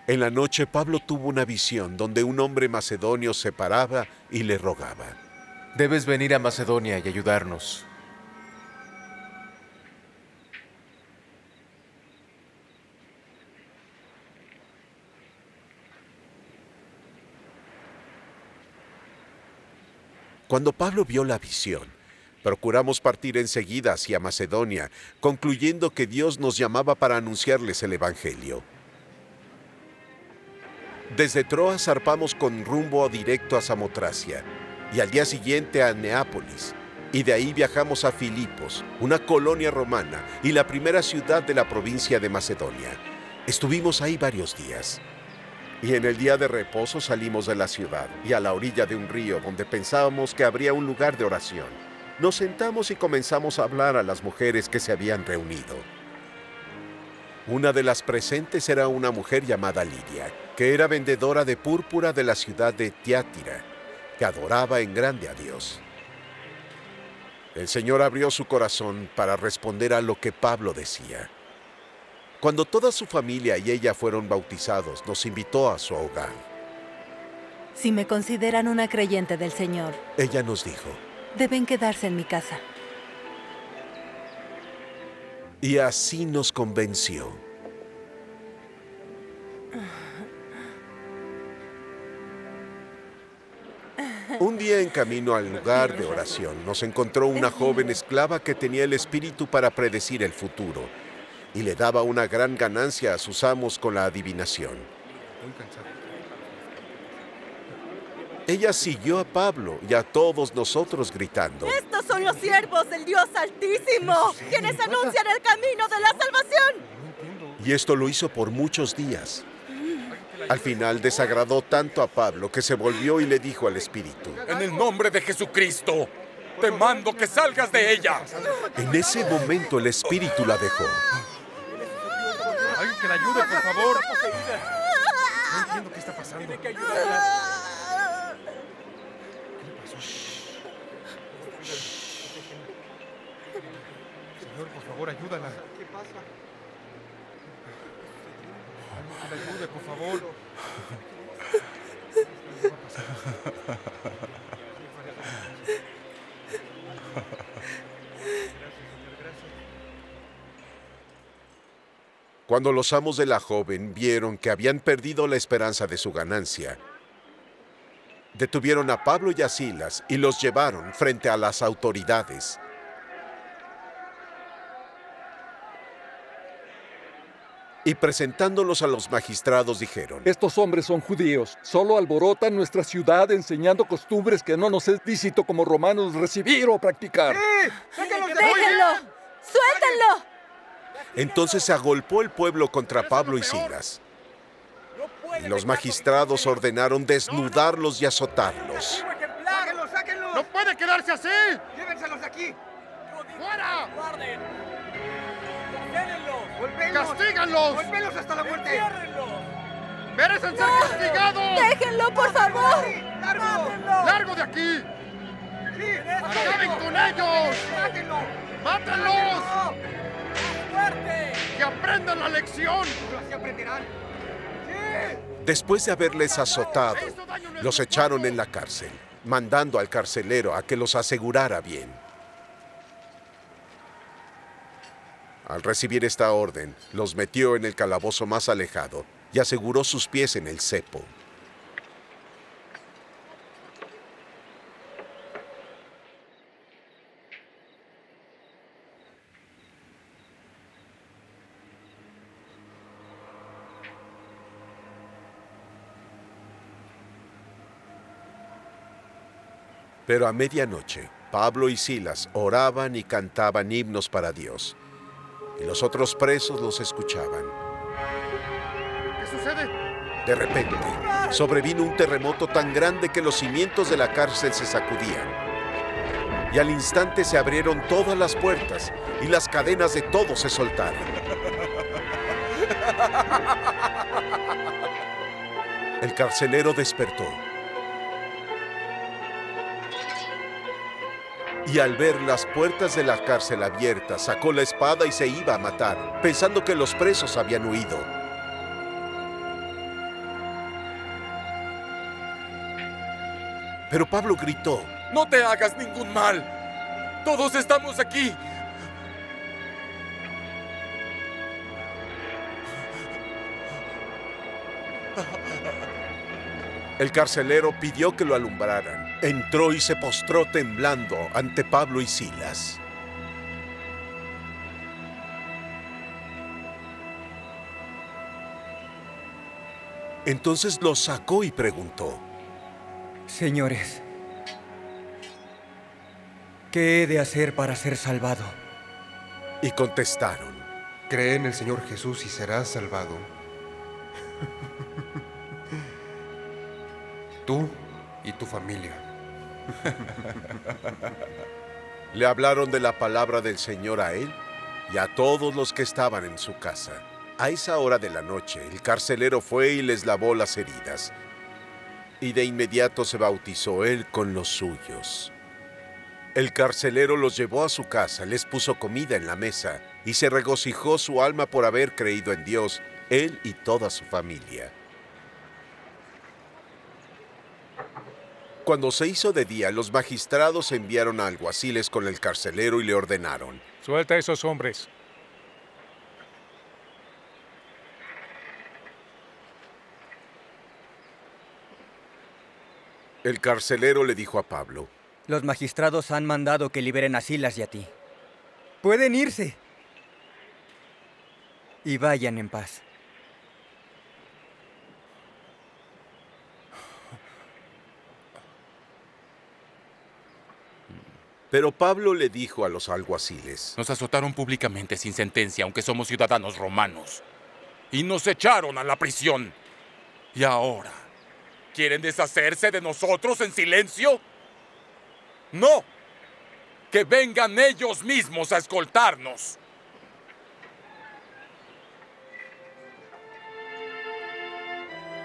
En la noche Pablo tuvo una visión donde un hombre macedonio se paraba y le rogaba. Debes venir a Macedonia y ayudarnos. Cuando Pablo vio la visión, procuramos partir enseguida hacia Macedonia, concluyendo que Dios nos llamaba para anunciarles el Evangelio. Desde Troas zarpamos con rumbo directo a Samotracia y al día siguiente a Neápolis, y de ahí viajamos a Filipos, una colonia romana y la primera ciudad de la provincia de Macedonia. Estuvimos ahí varios días. Y en el día de reposo salimos de la ciudad y a la orilla de un río donde pensábamos que habría un lugar de oración. Nos sentamos y comenzamos a hablar a las mujeres que se habían reunido. Una de las presentes era una mujer llamada Lidia, que era vendedora de púrpura de la ciudad de Tiátira, que adoraba en grande a Dios. El Señor abrió su corazón para responder a lo que Pablo decía. Cuando toda su familia y ella fueron bautizados, nos invitó a su hogar. Si me consideran una creyente del Señor, Ella nos dijo, deben quedarse en mi casa. y así nos convenció. Un día en camino al lugar de oración, nos encontró una joven esclava que tenía el espíritu para predecir el futuro y le daba una gran ganancia a sus amos con la adivinación. Ella siguió a Pablo y a todos nosotros gritando, ¡Estos son los siervos del Dios Altísimo, quienes anuncian el camino de la salvación! y esto lo hizo por muchos días. Al final desagradó tanto a Pablo que se volvió y le dijo al espíritu, En el nombre de Jesucristo, te mando que salgas de ella. en ese momento el espíritu la dejó. Alguien que la ayude, por favor. No entiendo qué está pasando. ¿Qué le pasó? Señor, por favor, ayúdala. ¿Qué pasa? Alguien que la ayude, por favor. ¿Qué va a pasar? Cuando los amos de la joven vieron que habían perdido la esperanza de su ganancia, detuvieron a Pablo y a Silas y los llevaron frente a las autoridades. Y presentándolos a los magistrados dijeron, Estos hombres son judíos, solo alborotan nuestra ciudad enseñando costumbres que no nos es lícito como romanos recibir o practicar. ¡Déjenlo! ¡Suéltenlo! entonces se agolpó el pueblo contra Pablo y Silas. Y los magistrados ordenaron desnudarlos y azotarlos. ¡Sáquenlos, sáquenlos! ¡No puede quedarse así! ¡Llévenselos de aquí! ¡Fuera! ¡Guarden! ¡Castíganlos! ¡Golpéenlos hasta la muerte! ¡Merecen ser castigados! ¡Déjenlo, por favor! ¡Largo! ¡Largo de aquí! ¡Acaben con ellos! ¡Mátenlos! ¡Fuerte! ¡Que aprendan la lección! ¡Así aprenderán! Después de haberles azotado, los echaron en la cárcel, mandando al carcelero a que los asegurara bien. Al recibir esta orden, los metió en el calabozo más alejado y aseguró sus pies en el cepo. Pero a medianoche, Pablo y Silas oraban y cantaban himnos para Dios, y los otros presos los escuchaban. ¿Qué sucede? De repente, sobrevino un terremoto tan grande que los cimientos de la cárcel se sacudían. Y al instante se abrieron todas las puertas y las cadenas de todos se soltaron. El carcelero despertó. Y al ver las puertas de la cárcel abiertas, sacó la espada y se iba a matar, pensando que los presos habían huido. Pero Pablo gritó: ¡No te hagas ningún mal! ¡Todos estamos aquí! El carcelero pidió que lo alumbraran. Entró y se postró temblando ante Pablo y Silas. Entonces los sacó y preguntó: Señores, ¿qué he de hacer para ser salvado? Y contestaron: Cree en el Señor Jesús y serás salvado. Tú y tu familia. Le hablaron de la palabra del Señor a él y a todos los que estaban en su casa. A esa hora de la noche, el carcelero fue y les lavó las heridas. Y de inmediato se bautizó él con los suyos. El carcelero los llevó a su casa, les puso comida en la mesa y se regocijó su alma por haber creído en Dios, él y toda su familia. Cuando se hizo de día, los magistrados enviaron a alguaciles con el carcelero y le ordenaron: Suelta a esos hombres. El carcelero le dijo a Pablo: Los magistrados han mandado que liberen a Silas y a ti. Pueden irse. Y vayan en paz. Pero Pablo le dijo a los alguaciles: Nos azotaron públicamente sin sentencia, aunque somos ciudadanos romanos. Y nos echaron a la prisión. Y ahora, ¿quieren deshacerse de nosotros en silencio? ¡No! ¡Que vengan ellos mismos a escoltarnos!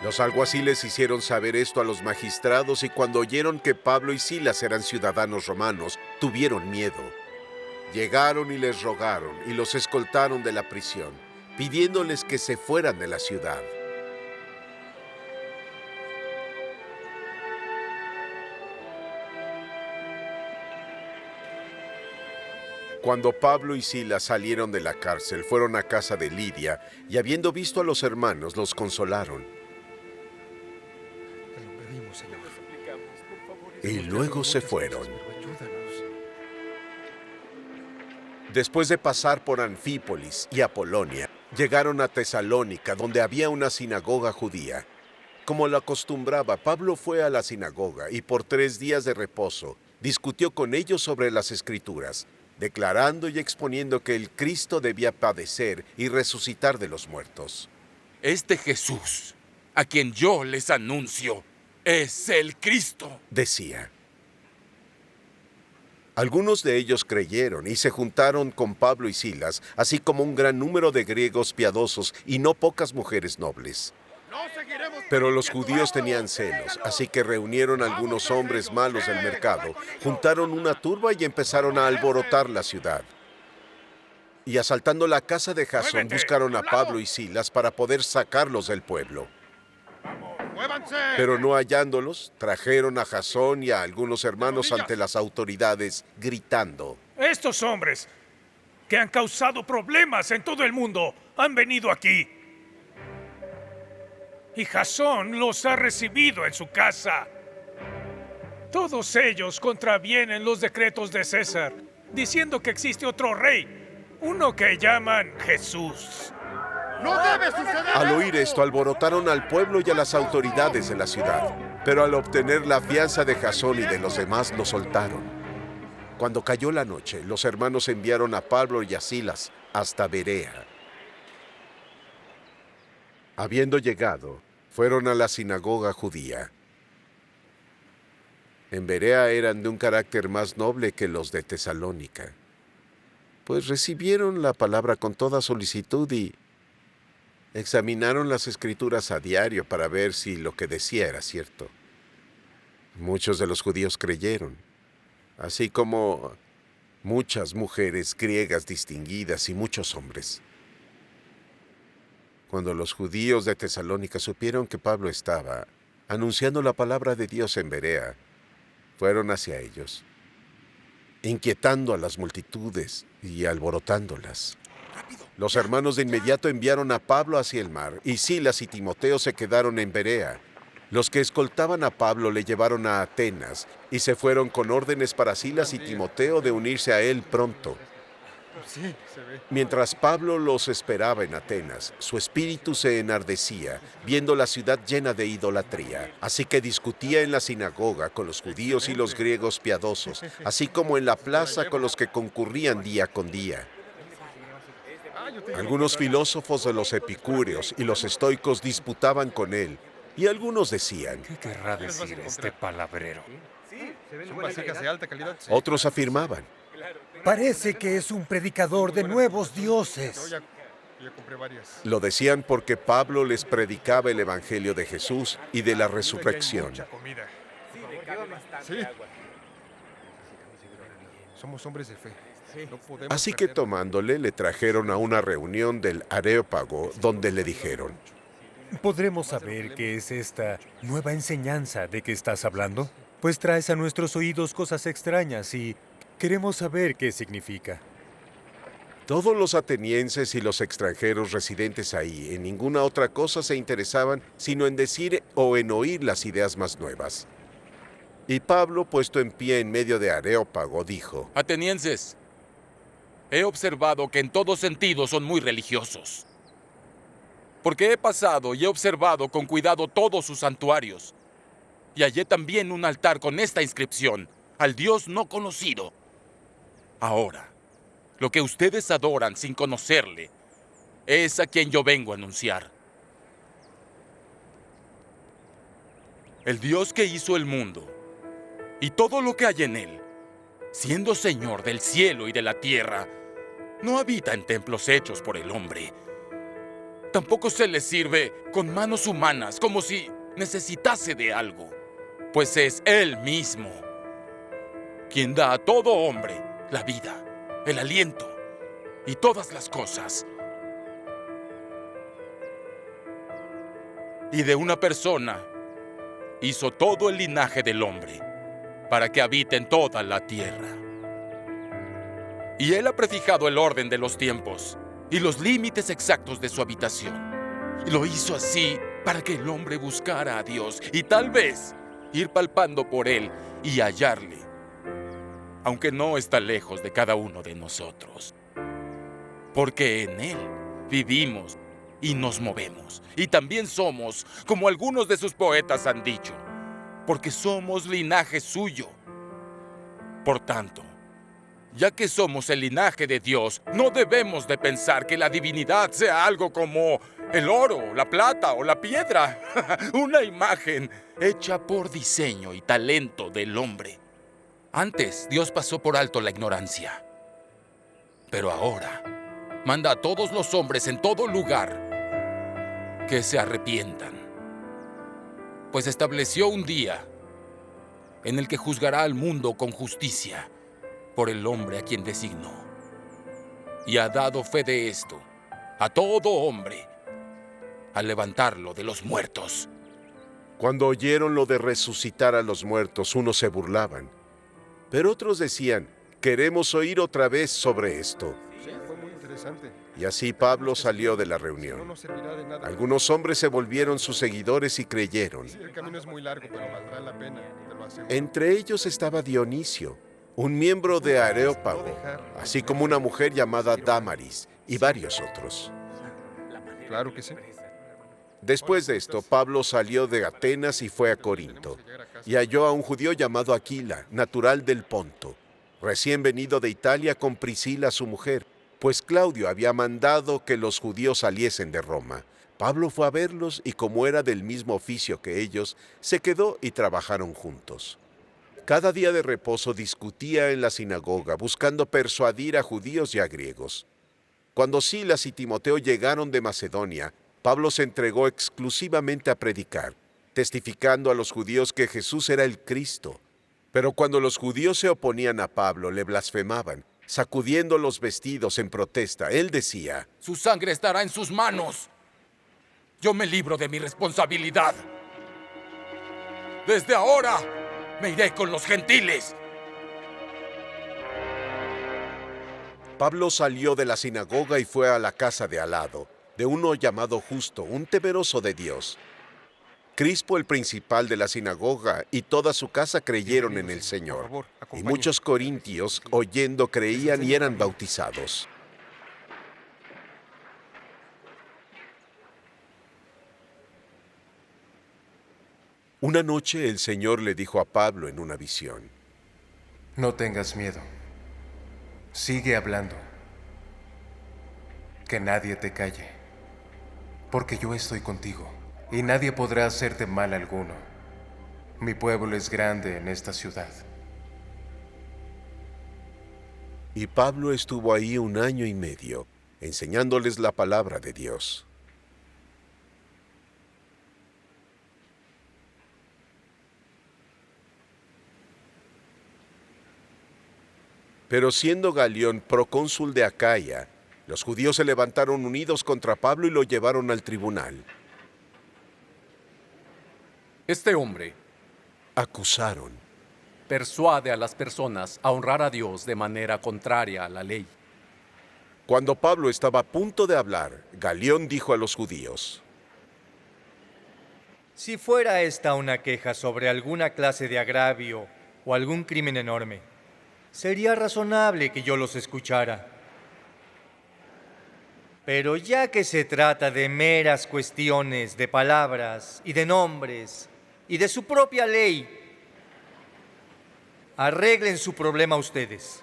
Los alguaciles hicieron saber esto a los magistrados y cuando oyeron que Pablo y Silas eran ciudadanos romanos, tuvieron miedo. Llegaron y les rogaron y los escoltaron de la prisión, pidiéndoles que se fueran de la ciudad. Cuando Pablo y Silas salieron de la cárcel, fueron a casa de Lidia y habiendo visto a los hermanos, los consolaron. Y luego se fueron. Después de pasar por Anfípolis y Apolonia, llegaron a Tesalónica, donde había una sinagoga judía. Como lo acostumbraba, Pablo fue a la sinagoga y por 3 días de reposo discutió con ellos sobre las Escrituras, declarando y exponiendo que el Cristo debía padecer y resucitar de los muertos. Este Jesús, a quien yo les anuncio, es el Cristo, decía. Algunos de ellos creyeron y se juntaron con Pablo y Silas, así como un gran número de griegos piadosos y no pocas mujeres nobles. Pero los judíos tenían celos, así que reunieron algunos hombres malos del mercado, juntaron una turba y empezaron a alborotar la ciudad. Y asaltando la casa de Jasón, buscaron a Pablo y Silas para poder sacarlos del pueblo. Pero no hallándolos, trajeron a Jasón y a algunos hermanos ante las autoridades, gritando: Estos hombres que han causado problemas en todo el mundo han venido aquí. Y Jasón los ha recibido en su casa. Todos ellos contravienen los decretos de César, diciendo que existe otro rey, uno que llaman Jesús. ¡No debe suceder! Al oír esto, alborotaron al pueblo y a las autoridades de la ciudad. Pero al obtener la fianza de Jasón y de los demás, lo soltaron. Cuando cayó la noche, los hermanos enviaron a Pablo y a Silas hasta Berea. Habiendo llegado, fueron a la sinagoga judía. En Berea eran de un carácter más noble que los de Tesalónica, pues recibieron la palabra con toda solicitud y examinaron las Escrituras a diario para ver si lo que decía era cierto. Muchos de los judíos creyeron, así como muchas mujeres griegas distinguidas y muchos hombres. Cuando los judíos de Tesalónica supieron que Pablo estaba anunciando la palabra de Dios en Berea, fueron hacia ellos, inquietando a las multitudes y alborotándolas. Los hermanos de inmediato enviaron a Pablo hacia el mar, y Silas y Timoteo se quedaron en Berea. Los que escoltaban a Pablo le llevaron a Atenas, y se fueron con órdenes para Silas y Timoteo de unirse a él pronto. Mientras Pablo los esperaba en Atenas, su espíritu se enardecía, viendo la ciudad llena de idolatría. Así que discutía en la sinagoga con los judíos y los griegos piadosos, así como en la plaza con los que concurrían día con día. Algunos filósofos de los epicúreos y los estoicos disputaban con él, y algunos decían: ¿Qué querrá decir este palabrero? Son vasijas de alta calidad. Otros afirmaban: parece que es un predicador de nuevos dioses. Yo compré varias. Lo decían porque Pablo les predicaba el evangelio de Jesús y de la resurrección. Sí. Somos hombres de fe. No podemos Así que tomándole, le trajeron a una reunión del Areópago, donde le dijeron: ¿Podremos saber qué es esta nueva enseñanza de que estás hablando? Pues traes a nuestros oídos cosas extrañas y queremos saber qué significa. Todos los atenienses y los extranjeros residentes ahí en ninguna otra cosa se interesaban sino en decir o en oír las ideas más nuevas. Y Pablo, puesto en pie en medio de Areópago, dijo: Atenienses, he observado que en todo sentido son muy religiosos. Porque he pasado y he observado con cuidado todos sus santuarios. Y hallé también un altar con esta inscripción: al Dios no conocido. Ahora, lo que ustedes adoran sin conocerle es a quien yo vengo a anunciar. El Dios que hizo el mundo y todo lo que hay en él, siendo Señor del cielo y de la tierra, no habita en templos hechos por el hombre. Tampoco se le sirve con manos humanas como si necesitase de algo, pues es Él mismo quien da a todo hombre la vida, el aliento y todas las cosas. Y de una persona hizo todo el linaje del hombre para que habite en toda la tierra. Y Él ha prefijado el orden de los tiempos y los límites exactos de su habitación. Y lo hizo así para que el hombre buscara a Dios y tal vez ir palpando por Él y hallarle, aunque no está lejos de cada uno de nosotros. Porque en Él vivimos y nos movemos. Y también somos, como algunos de sus poetas han dicho, porque somos linaje suyo. Por tanto, ya que somos el linaje de Dios, no debemos de pensar que la divinidad sea algo como el oro, la plata o la piedra. Una imagen hecha por diseño y talento del hombre. Antes, Dios pasó por alto la ignorancia. Pero ahora, manda a todos los hombres en todo lugar que se arrepientan. Pues estableció un día en el que juzgará al mundo con justicia por el hombre a quien designó. Y ha dado fe de esto a todo hombre al levantarlo de los muertos. Cuando oyeron lo de resucitar a los muertos, unos se burlaban, pero otros decían: queremos oír otra vez sobre esto. Sí, fue muy interesante. Y así Pablo salió de la reunión. No nos servirá de nada. Algunos hombres se volvieron sus seguidores y creyeron. Sí, el camino es muy largo, pero valdrá la pena, te lo aseguro. Entre ellos estaba Dionisio, un miembro de Areópago, así como una mujer llamada Dámaris y varios otros. Claro que sí. Después de esto, Pablo salió de Atenas y fue a Corinto, y halló a un judío llamado Aquila, natural del Ponto, recién venido de Italia con Priscila su mujer, pues Claudio había mandado que los judíos saliesen de Roma. Pablo fue a verlos y como era del mismo oficio que ellos, se quedó y trabajaron juntos. Cada día de reposo discutía en la sinagoga, buscando persuadir a judíos y a griegos. Cuando Silas y Timoteo llegaron de Macedonia, Pablo se entregó exclusivamente a predicar, testificando a los judíos que Jesús era el Cristo. Pero cuando los judíos se oponían a Pablo, le blasfemaban, sacudiendo los vestidos en protesta. Él decía: su sangre estará en sus manos. Yo me libro de mi responsabilidad. Desde ahora, Me iré con los gentiles. Pablo salió de la sinagoga y fue a la casa de al lado, de uno llamado Justo, un temeroso de Dios. Crispo, el principal de la sinagoga, y toda su casa creyeron en el Señor. Y muchos corintios, oyendo, creían y eran bautizados. Una noche el Señor le dijo a Pablo en una visión: No tengas miedo. Sigue hablando. Que nadie te calle. Porque yo estoy contigo, y nadie podrá hacerte mal alguno. Mi pueblo es grande en esta ciudad. Y Pablo estuvo ahí 1 año y medio, enseñándoles la palabra de Dios. Pero siendo Galión procónsul de Acaya, los judíos se levantaron unidos contra Pablo y lo llevaron al tribunal. Este hombre, acusaron, persuade a las personas a honrar a Dios de manera contraria a la ley. Cuando Pablo estaba a punto de hablar, Galión dijo a los judíos: Si fuera esta una queja sobre alguna clase de agravio o algún crimen enorme, sería razonable que yo los escuchara. Pero ya que se trata de meras cuestiones de palabras y de nombres y de su propia ley, arreglen su problema ustedes.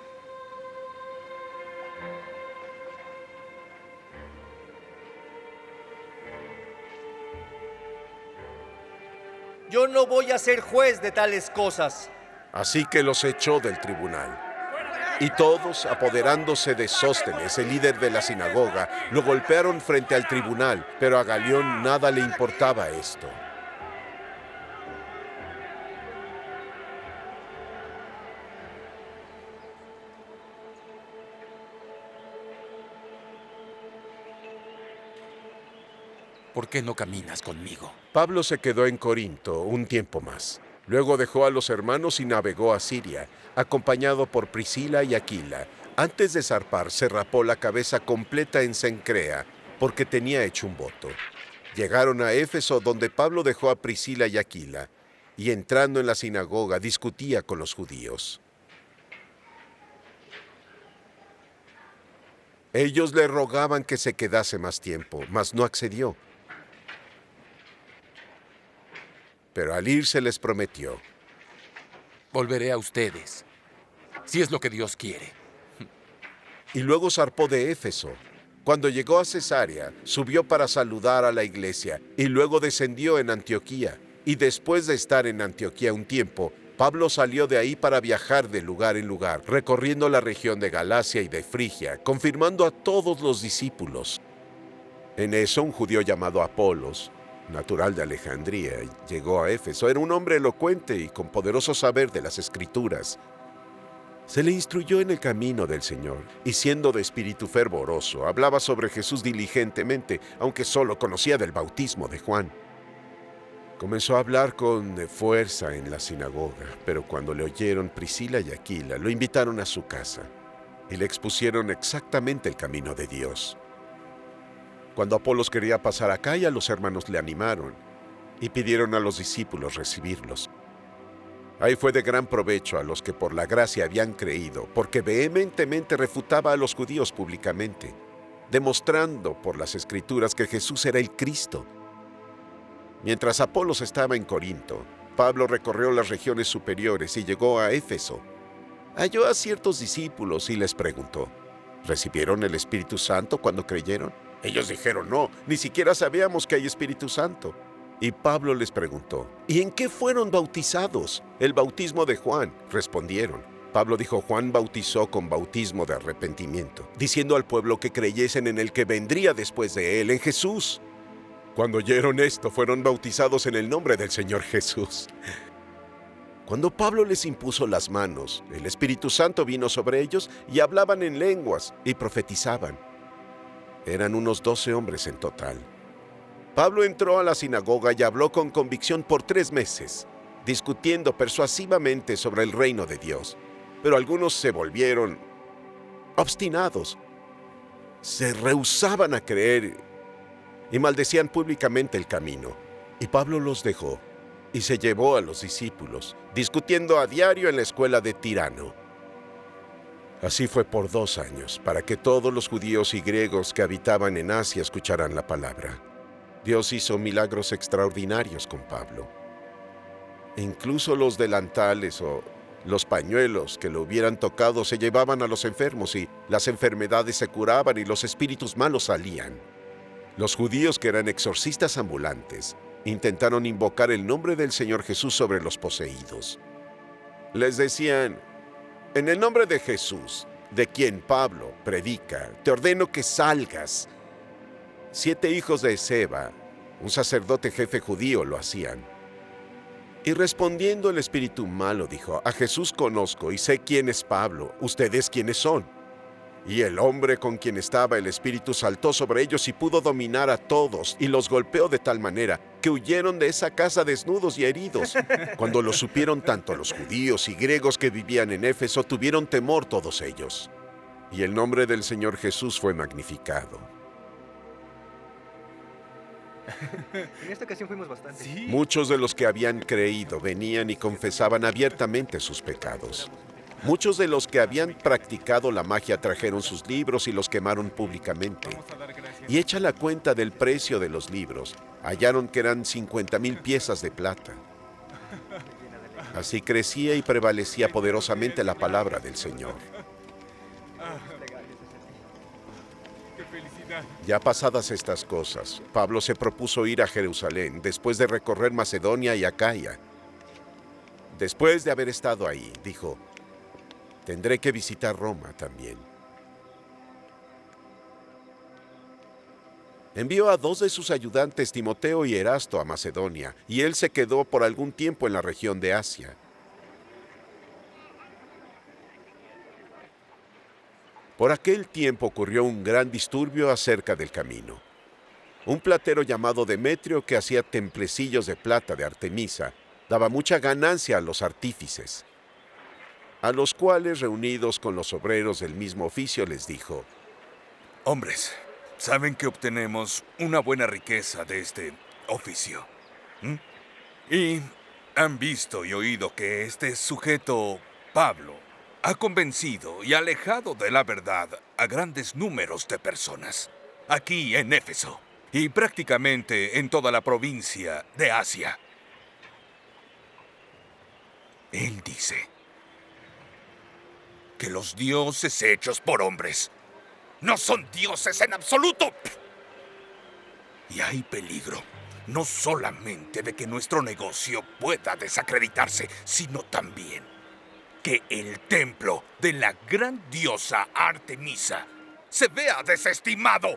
Yo no voy a ser juez de tales cosas. Así que los echó del tribunal. Y todos, apoderándose de Sóstenes, el líder de la sinagoga, lo golpearon frente al tribunal, pero a Galión nada le importaba esto. ¿Por qué no caminas conmigo? Pablo se quedó en Corinto un tiempo más. Luego dejó a los hermanos y navegó a Siria, acompañado por Priscila y Aquila. Antes de zarpar, se rapó la cabeza completa en Cencrea, porque tenía hecho un voto. Llegaron a Éfeso, donde Pablo dejó a Priscila y Aquila, y entrando en la sinagoga, discutía con los judíos. Ellos le rogaban que se quedase más tiempo, mas no accedió. Pero al irse les prometió: volveré a ustedes, si es lo que Dios quiere. Y luego zarpó de Éfeso. Cuando llegó a Cesarea, subió para saludar a la iglesia, y luego descendió en Antioquía. Y después de estar en Antioquía un tiempo, Pablo salió de ahí para viajar de lugar en lugar, recorriendo la región de Galacia y de Frigia, confirmando a todos los discípulos. En eso, un judío llamado Apolos, natural de Alejandría, llegó a Éfeso. Era un hombre elocuente y con poderoso saber de las Escrituras. Se le instruyó en el camino del Señor, y siendo de espíritu fervoroso, hablaba sobre Jesús diligentemente, aunque solo conocía del bautismo de Juan. Comenzó a hablar con fuerza en la sinagoga, pero cuando le oyeron Priscila y Aquila, lo invitaron a su casa, y le expusieron exactamente el camino de Dios. Cuando Apolos quería pasar a Acaya, los hermanos le animaron y pidieron a los discípulos recibirlos. Ahí fue de gran provecho a los que por la gracia habían creído, porque vehementemente refutaba a los judíos públicamente, demostrando por las Escrituras que Jesús era el Cristo. Mientras Apolos estaba en Corinto, Pablo recorrió las regiones superiores y llegó a Éfeso. Halló a ciertos discípulos y les preguntó: ¿recibieron el Espíritu Santo cuando creyeron? Ellos dijeron: no, ni siquiera sabíamos que hay Espíritu Santo. Y Pablo les preguntó: ¿y en qué fueron bautizados? El bautismo de Juan, respondieron. Pablo dijo: Juan bautizó con bautismo de arrepentimiento, diciendo al pueblo que creyesen en el que vendría después de él, en Jesús. Cuando oyeron esto, fueron bautizados en el nombre del Señor Jesús. Cuando Pablo les impuso las manos, el Espíritu Santo vino sobre ellos y hablaban en lenguas y profetizaban. Eran unos 12 hombres en total. Pablo entró a la sinagoga y habló con convicción por 3 meses, discutiendo persuasivamente sobre el reino de Dios. Pero algunos se volvieron obstinados. Se rehusaban a creer y maldecían públicamente el camino. Y Pablo los dejó y se llevó a los discípulos, discutiendo a diario en la escuela de Tirano. Así fue por 2 años, para que todos los judíos y griegos que habitaban en Asia escucharan la palabra. Dios hizo milagros extraordinarios con Pablo. Incluso los delantales o los pañuelos que lo hubieran tocado se llevaban a los enfermos y las enfermedades se curaban y los espíritus malos salían. Los judíos, que eran exorcistas ambulantes, intentaron invocar el nombre del Señor Jesús sobre los poseídos. Les decían: en el nombre de Jesús, de quien Pablo predica, te ordeno que salgas. 7 hijos de Seba, un sacerdote jefe judío, lo hacían. Y respondiendo el espíritu malo dijo: a Jesús conozco y sé quién es Pablo, ¿ustedes quiénes son? Y el hombre con quien estaba el espíritu saltó sobre ellos y pudo dominar a todos, y los golpeó de tal manera que huyeron de esa casa desnudos y heridos. Cuando lo supieron tanto los judíos y griegos que vivían en Éfeso, tuvieron temor todos ellos. Y el nombre del Señor Jesús fue magnificado. En esta ocasión fuimos bastante. ¿Sí? Muchos de los que habían creído venían y confesaban abiertamente sus pecados. Muchos de los que habían practicado la magia trajeron sus libros y los quemaron públicamente. Y hecha la cuenta del precio de los libros, hallaron que eran 50,000 piezas de plata. Así crecía y prevalecía poderosamente la palabra del Señor. Ya pasadas estas cosas, Pablo se propuso ir a Jerusalén después de recorrer Macedonia y Acaya. Después de haber estado ahí, dijo: tendré que visitar Roma también. Envió a 2 de sus ayudantes, Timoteo y Erasto, a Macedonia, y él se quedó por algún tiempo en la región de Asia. Por aquel tiempo ocurrió un gran disturbio acerca del camino. Un platero llamado Demetrio, que hacía templecillos de plata de Artemisa, daba mucha ganancia a los artífices, a los cuales, reunidos con los obreros del mismo oficio, les dijo: hombres, saben que obtenemos una buena riqueza de este oficio. Y han visto y oído que este sujeto, Pablo, ha convencido y alejado de la verdad a grandes números de personas, aquí en Éfeso y prácticamente en toda la provincia de Asia. Él dice que los dioses hechos por hombres no son dioses en absoluto. Y hay peligro, no solamente de que nuestro negocio pueda desacreditarse, sino también que el templo de la gran diosa Artemisa se vea desestimado.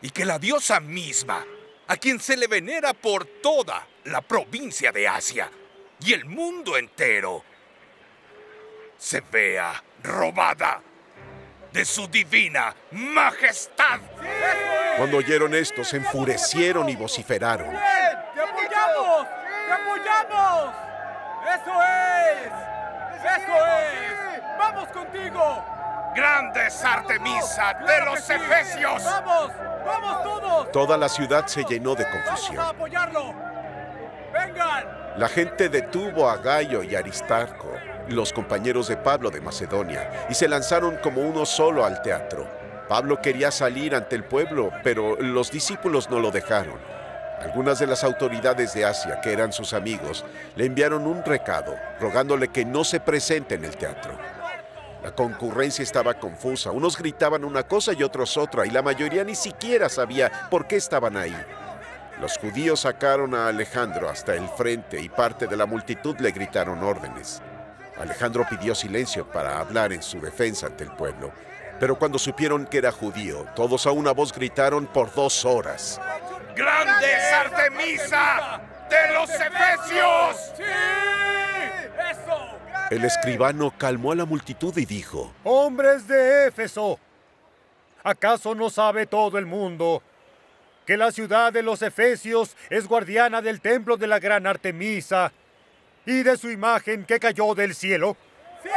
Y que la diosa misma, a quien se le venera por toda la provincia de Asia y el mundo entero, se vea robada de su divina majestad. Cuando oyeron esto, se enfurecieron y vociferaron: ¡Te apoyamos! ¡Te apoyamos! ¡Eso es! ¡Eso es! ¡Vamos contigo! ¡Grandes Artemisa de los Efesios! ¡Vamos! ¡Vamos todos! Toda la ciudad se llenó de ¡Vamos a confusión. apoyarlo! ¡Vengan! La gente detuvo a Gayo y Aristarco, los compañeros de Pablo de Macedonia, y se lanzaron como uno solo al teatro. Pablo quería salir ante el pueblo, pero los discípulos no lo dejaron. Algunas de las autoridades de Asia, que eran sus amigos, le enviaron un recado, rogándole que no se presente en el teatro. La concurrencia estaba confusa. Unos gritaban una cosa y otros otra, y la mayoría ni siquiera sabía por qué estaban ahí. Los judíos sacaron a Alejandro hasta el frente y parte de la multitud le gritaron órdenes. Alejandro pidió silencio para hablar en su defensa ante el pueblo, pero cuando supieron que era judío, todos a una voz gritaron por 2 horas: ¡Grandes Artemisa de los Efesios! ¡Sí! ¡Eso! El escribano calmó a la multitud y dijo: ¡Hombres de Éfeso! ¿Acaso no sabe todo el mundo que la ciudad de los Efesios es guardiana del templo de la gran Artemisa y de su imagen que cayó del cielo? ¡Sí!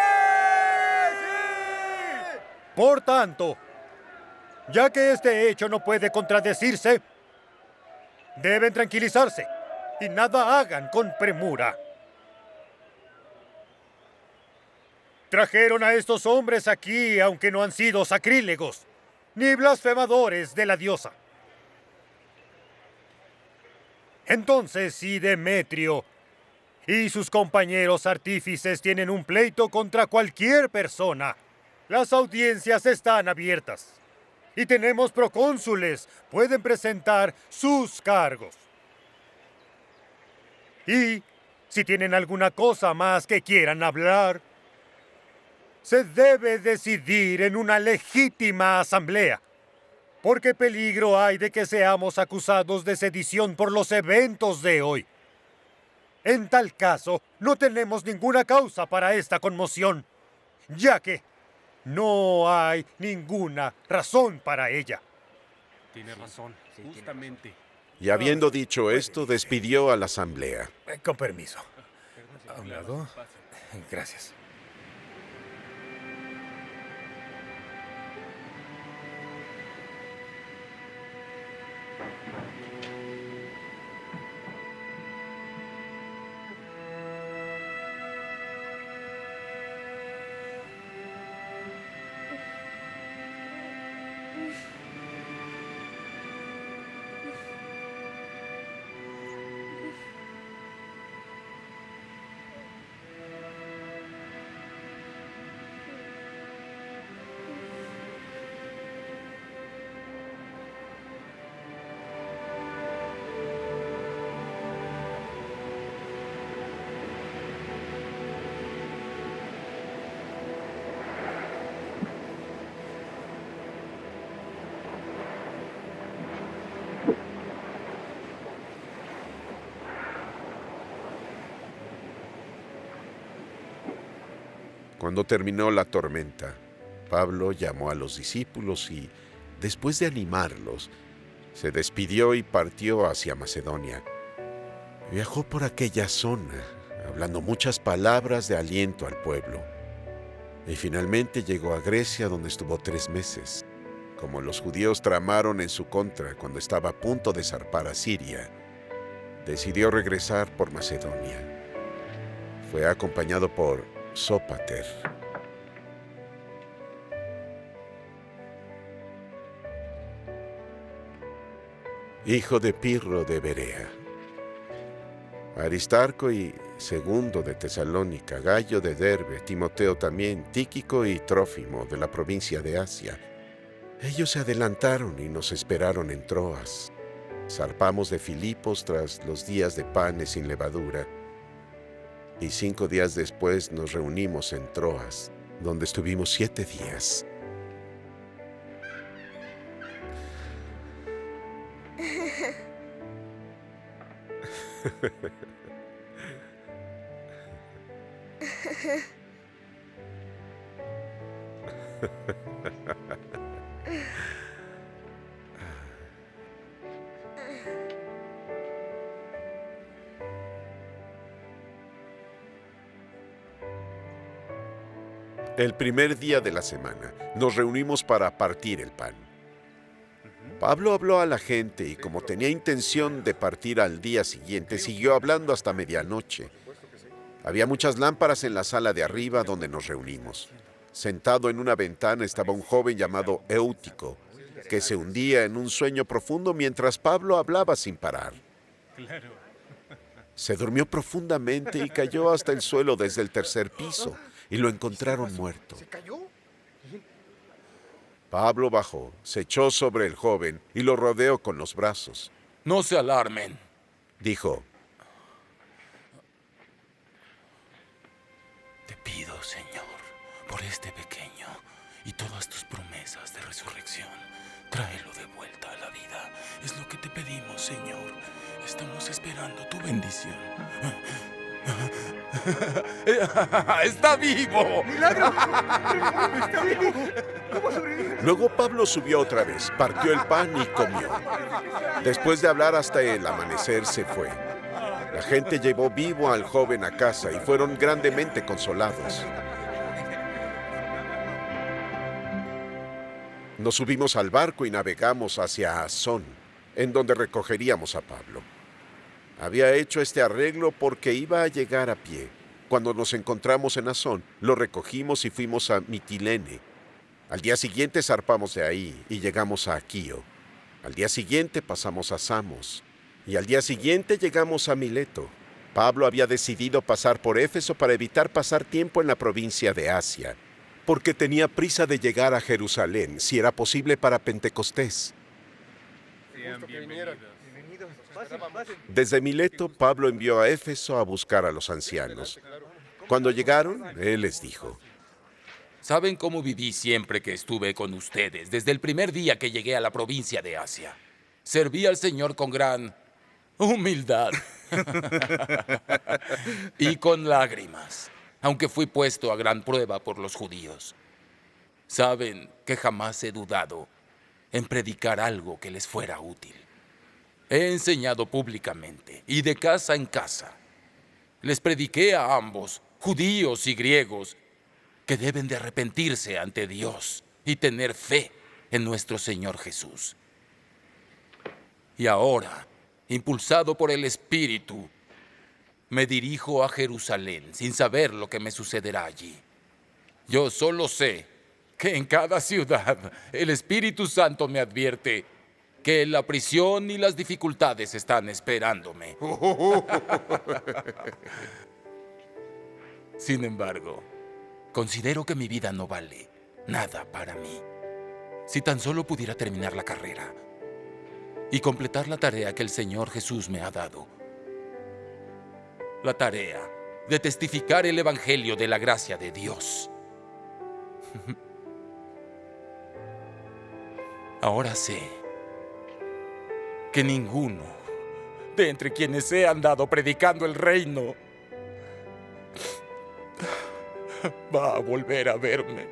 Por tanto, ya que este hecho no puede contradecirse, deben tranquilizarse y nada hagan con premura. Trajeron a estos hombres aquí, aunque no han sido sacrílegos, ni blasfemadores de la diosa. Entonces, si Demetrio y sus compañeros artífices tienen un pleito contra cualquier persona, las audiencias están abiertas. Y tenemos procónsules, pueden presentar sus cargos. Y si tienen alguna cosa más que quieran hablar, se debe decidir en una legítima asamblea, porque peligro hay de que seamos acusados de sedición por los eventos de hoy. En tal caso, no tenemos ninguna causa para esta conmoción, ya que no hay ninguna razón para ella. Tiene razón, justamente. Y habiendo dicho esto, despidió a la asamblea. Con permiso. ¿A un lado? Gracias. Cuando terminó la tormenta, Pablo llamó a los discípulos y, después de animarlos, se despidió y partió hacia Macedonia. Viajó por aquella zona, hablando muchas palabras de aliento al pueblo. Y finalmente llegó a Grecia, donde estuvo 3 meses. Como los judíos tramaron en su contra cuando estaba a punto de zarpar a Siria, decidió regresar por Macedonia. Fue acompañado por Sópater, hijo de Pirro de Berea, Aristarco y Segundo de Tesalónica, Gayo de Derbe, Timoteo también, Tíquico y Trófimo de la provincia de Asia. Ellos se adelantaron y nos esperaron en Troas. Zarpamos de Filipos tras los días de panes sin levadura, y 5 días después nos reunimos en Troas, donde estuvimos 7 días. El primer día de la semana, nos reunimos para partir el pan. Pablo habló a la gente y como tenía intención de partir al día siguiente, siguió hablando hasta medianoche. Había muchas lámparas en la sala de arriba donde nos reunimos. Sentado en una ventana estaba un joven llamado Eutico, que se hundía en un sueño profundo mientras Pablo hablaba sin parar. Se durmió profundamente y cayó hasta el suelo desde el 3er piso. Y lo encontraron muerto. Pablo bajó, se echó sobre el joven y lo rodeó con los brazos. No se alarmen, dijo. Te pido, Señor, por este pequeño y todas tus promesas de resurrección, tráelo de vuelta a la vida. Es lo que te pedimos, Señor. Estamos esperando tu bendición. ¡Está vivo! ¡Milagro! ¡Está vivo! ¿Cómo sobrevive? Luego Pablo subió otra vez, partió el pan y comió. Después de hablar hasta el amanecer, se fue. La gente llevó vivo al joven a casa y fueron grandemente consolados. Nos subimos al barco y navegamos hacia Asón, en donde recogeríamos a Pablo. Había hecho este arreglo porque iba a llegar a pie. Cuando nos encontramos en Asón, lo recogimos y fuimos a Mitilene. Al día siguiente zarpamos de ahí y llegamos a Aquío. Al día siguiente pasamos a Samos. Y al día siguiente llegamos a Mileto. Pablo había decidido pasar por Éfeso para evitar pasar tiempo en la provincia de Asia, porque tenía prisa de llegar a Jerusalén, si era posible para Pentecostés. Desde Mileto, Pablo envió a Éfeso a buscar a los ancianos. Cuando llegaron, él les dijo: ¿Saben cómo viví siempre que estuve con ustedes, desde el primer día que llegué a la provincia de Asia? Serví al Señor con gran humildad y con lágrimas, aunque fui puesto a gran prueba por los judíos. Saben que jamás he dudado en predicar algo que les fuera útil. He enseñado públicamente y de casa en casa. Les prediqué a ambos, judíos y griegos, que deben de arrepentirse ante Dios y tener fe en nuestro Señor Jesús. Y ahora, impulsado por el Espíritu, me dirijo a Jerusalén sin saber lo que me sucederá allí. Yo solo sé que en cada ciudad el Espíritu Santo me advierte que la prisión y las dificultades están esperándome. Sin embargo, considero que mi vida no vale nada para mí. Si tan solo pudiera terminar la carrera y completar la tarea que el Señor Jesús me ha dado. La tarea de testificar el Evangelio de la gracia de Dios. Ahora sé que ninguno de entre quienes he andado predicando el reino va a volver a verme.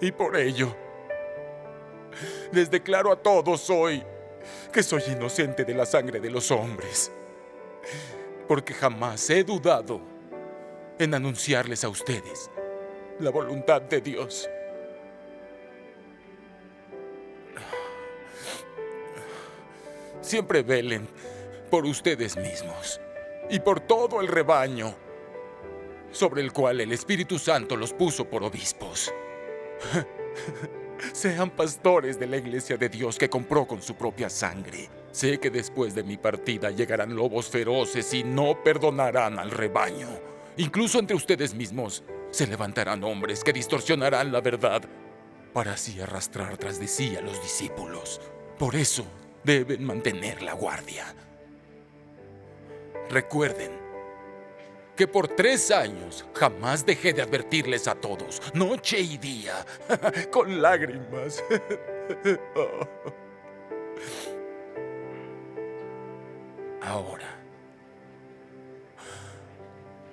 Y por ello, les declaro a todos hoy que soy inocente de la sangre de los hombres, porque jamás he dudado en anunciarles a ustedes la voluntad de Dios. Siempre velen por ustedes mismos y por todo el rebaño sobre el cual el Espíritu Santo los puso por obispos. Sean pastores de la iglesia de Dios que compró con su propia sangre. Sé que después de mi partida llegarán lobos feroces y no perdonarán al rebaño. Incluso entre ustedes mismos se levantarán hombres que distorsionarán la verdad para así arrastrar tras de sí a los discípulos. Por eso deben mantener la guardia. Recuerden que por 3 años jamás dejé de advertirles a todos, noche y día, con lágrimas. Ahora,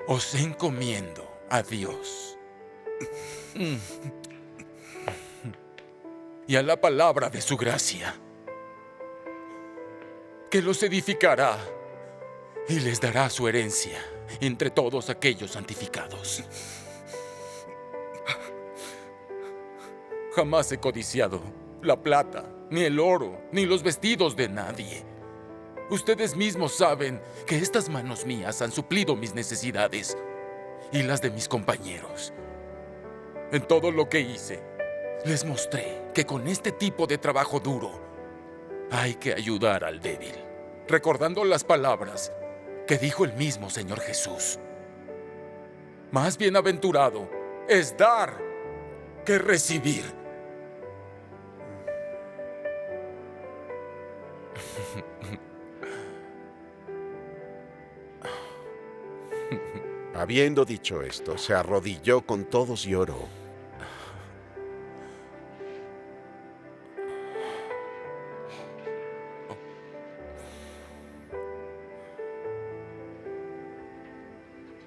os encomiendo a Dios y a la palabra de su gracia, que los edificará y les dará su herencia entre todos aquellos santificados. Jamás he codiciado la plata, ni el oro, ni los vestidos de nadie. Ustedes mismos saben que estas manos mías han suplido mis necesidades y las de mis compañeros. En todo lo que hice, les mostré que con este tipo de trabajo duro hay que ayudar al débil, recordando las palabras que dijo el mismo Señor Jesús. Más bienaventurado es dar que recibir. Habiendo dicho esto, se arrodilló con todos y oró.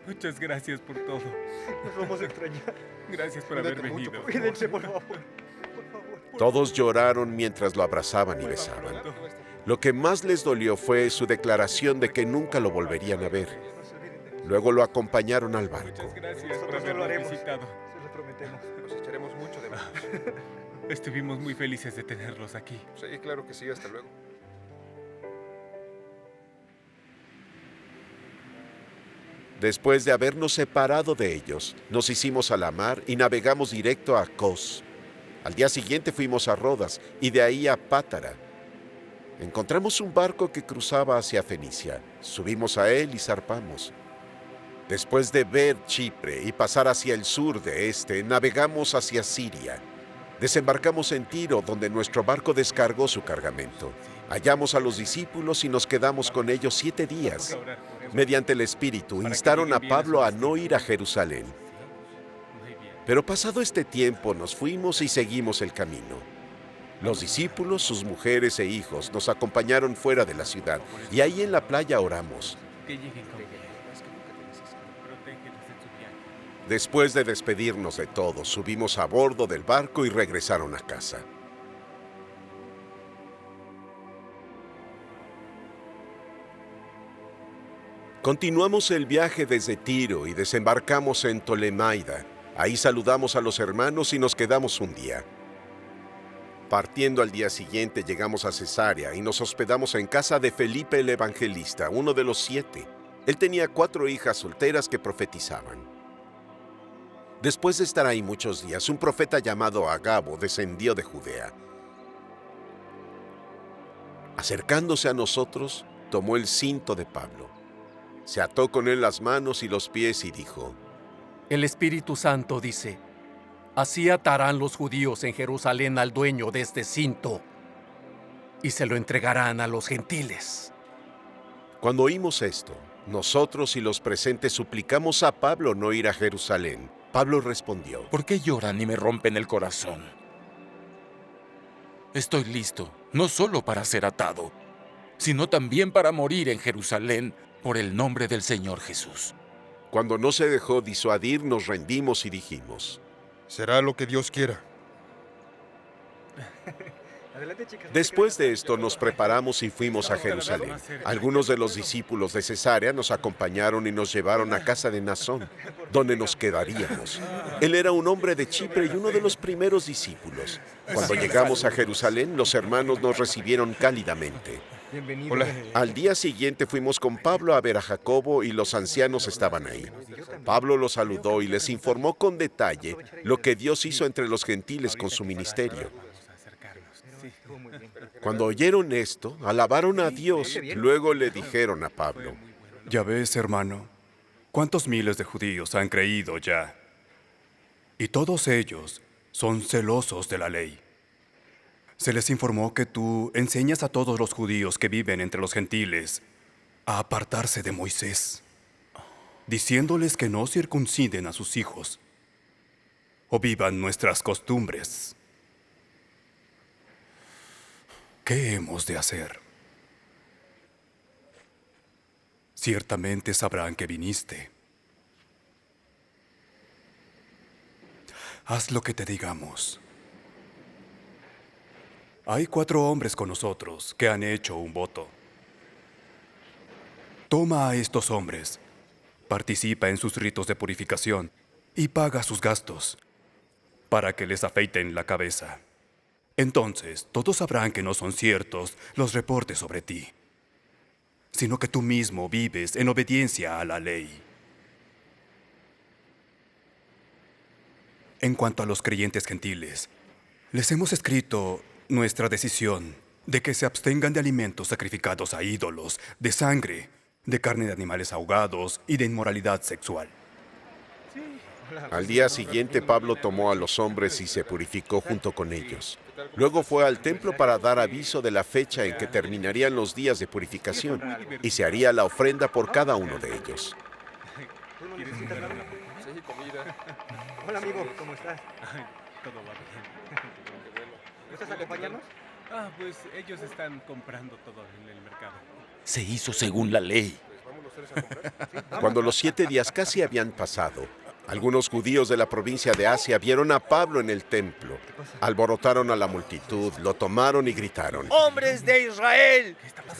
Muchas gracias por todo. Nos vamos a extrañar. Gracias por haber venido. Cuídense, por favor. Todos lloraron mientras lo abrazaban y besaban. Lo que más les dolió fue su declaración de que nunca lo volverían a ver. Luego lo acompañaron al barco. Muchas gracias por habernos visitado. Se lo prometemos. Nos echaremos mucho de menos. Estuvimos muy felices de tenerlos aquí. Sí, claro que sí. Hasta luego. Después de habernos separado de ellos, nos hicimos a la mar y navegamos directo a Kos. Al día siguiente fuimos a Rodas y de ahí a Pátara. Encontramos un barco que cruzaba hacia Fenicia. Subimos a él y zarpamos. Después de ver Chipre y pasar hacia el sur de este, navegamos hacia Siria. Desembarcamos en Tiro, donde nuestro barco descargó su cargamento. Hallamos a los discípulos y nos quedamos con ellos 7 días. Mediante el Espíritu, instaron a Pablo a no ir a Jerusalén. Pero pasado este tiempo, nos fuimos y seguimos el camino. Los discípulos, sus mujeres e hijos nos acompañaron fuera de la ciudad, y ahí en la playa oramos. Que lleguen con bien. Protégelos en su viaje. Después de despedirnos de todos, subimos a bordo del barco y regresaron a casa. Continuamos el viaje desde Tiro y desembarcamos en Tolemaida. Ahí saludamos a los hermanos y nos quedamos un día. Partiendo al día siguiente llegamos a Cesarea y nos hospedamos en casa de Felipe el Evangelista, uno de los 7. Él tenía 4 hijas solteras que profetizaban. Después de estar ahí muchos días, un profeta llamado Agabo descendió de Judea. Acercándose a nosotros, tomó el cinto de Pablo. Se ató con él las manos y los pies y dijo: El Espíritu Santo dice: así atarán los judíos en Jerusalén al dueño de este cinto y se lo entregarán a los gentiles. Cuando oímos esto, nosotros y los presentes suplicamos a Pablo no ir a Jerusalén. Pablo respondió: ¿Por qué lloran y me rompen el corazón? Estoy listo, no solo para ser atado, sino también para morir en Jerusalén por el nombre del Señor Jesús. Cuando no se dejó disuadir, nos rendimos y dijimos: será lo que Dios quiera. Después de esto nos preparamos y fuimos a Jerusalén. Algunos de los discípulos de Cesarea nos acompañaron y nos llevaron a casa de Nasón, donde nos quedaríamos. Él era un hombre de Chipre y uno de los primeros discípulos. Cuando llegamos a Jerusalén, los hermanos nos recibieron cálidamente. Hola. Al día siguiente fuimos con Pablo a ver a Jacobo y los ancianos estaban ahí. Pablo los saludó y les informó con detalle lo que Dios hizo entre los gentiles con su ministerio. Cuando oyeron esto, alabaron a Dios. Luego le dijeron a Pablo: Ya ves, hermano, cuántos miles de judíos han creído ya. Y todos ellos son celosos de la ley. Se les informó que tú enseñas a todos los judíos que viven entre los gentiles a apartarse de Moisés, diciéndoles que no circunciden a sus hijos o vivan nuestras costumbres. ¿Qué hemos de hacer? Ciertamente sabrán que viniste. Haz lo que te digamos. Hay 4 hombres con nosotros que han hecho un voto. Toma a estos hombres, participa en sus ritos de purificación y paga sus gastos para que les afeiten la cabeza. Entonces todos sabrán que no son ciertos los reportes sobre ti, sino que tú mismo vives en obediencia a la ley. En cuanto a los creyentes gentiles, les hemos escrito nuestra decisión de que se abstengan de alimentos sacrificados a ídolos, de sangre, de carne de animales ahogados y de inmoralidad sexual. Al día siguiente, Pablo tomó a los hombres y se purificó junto con ellos. Luego fue al templo para dar aviso de la fecha en que terminarían los días de purificación y se haría la ofrenda por cada uno de ellos. Hola, amigo, ¿cómo estás? Todo va bien. ¿Gustas acompañarnos? Pues ellos están comprando todo en el mercado. Se hizo según la ley. Cuando los 7 días casi habían pasado, algunos judíos de la provincia de Asia vieron a Pablo en el templo. Alborotaron a la multitud, lo tomaron y gritaron: ¡Hombres de Israel!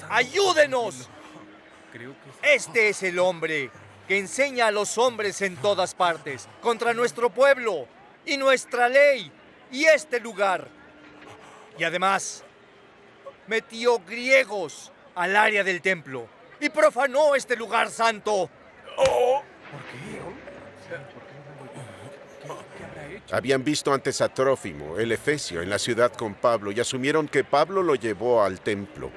¡Ayúdenos! Este es el hombre que enseña a los hombres en todas partes contra nuestro pueblo y nuestra ley y este lugar. Y además, metió griegos al área del templo y profanó este lugar santo. Habían visto antes a Trófimo, el efesio, en la ciudad con Pablo y asumieron que Pablo lo llevó al templo.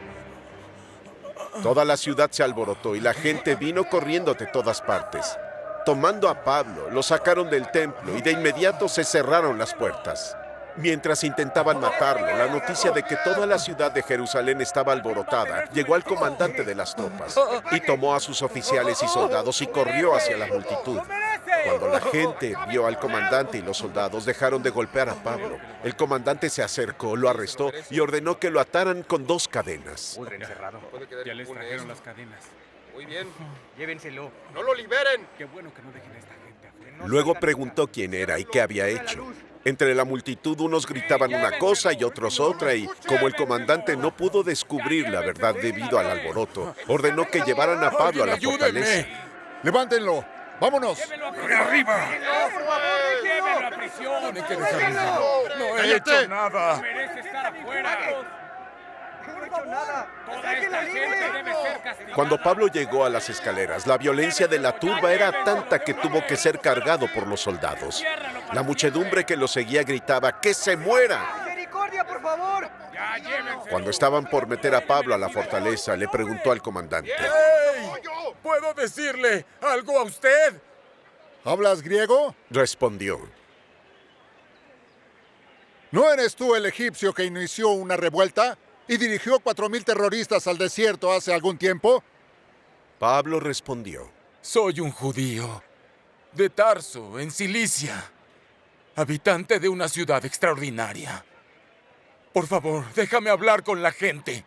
Toda la ciudad se alborotó y la gente vino corriendo de todas partes. Tomando a Pablo, lo sacaron del templo y de inmediato se cerraron las puertas. Mientras intentaban matarlo, la noticia de que toda la ciudad de Jerusalén estaba alborotada llegó al comandante de las tropas y tomó a sus oficiales y soldados y corrió hacia la multitud. Cuando la gente vio al comandante y los soldados dejaron de golpear a Pablo, el comandante se acercó, lo arrestó y ordenó que lo ataran con 2 cadenas. Ya les trajeron las cadenas. Muy bien, llévenselo. ¡No lo liberen! Qué bueno que no dejen a esta gente afuera. Luego preguntó quién era y qué había hecho. Entre la multitud unos gritaban una cosa y otros otra y, como el comandante no pudo descubrir la verdad debido al alboroto, ordenó que llevaran a Pablo a la fortaleza. ¡Levántenlo! ¡Vámonos! ¡Arriba! ¡Llévenlo a prisión! Tiene que dejarlo. No he hecho nada. ¡Merece estar afuera! No he hecho nada. ¡Toda esta gente debe ser castigada! Cuando Pablo llegó a las escaleras, la violencia de la turba era tanta que tuvo que ser cargado por los soldados. La muchedumbre que lo seguía gritaba: ¡que se muera! ¡Misericordia, por favor! Cuando estaban por meter a Pablo a la fortaleza, le preguntó al comandante: ¡Ey! ¿Puedo decirle algo a usted? ¿Hablas griego? Respondió: ¿No eres tú el egipcio que inició una revuelta y dirigió 4,000 terroristas al desierto hace algún tiempo? Pablo respondió: Soy un judío de Tarso, en Cilicia, habitante de una ciudad extraordinaria. Por favor, déjame hablar con la gente.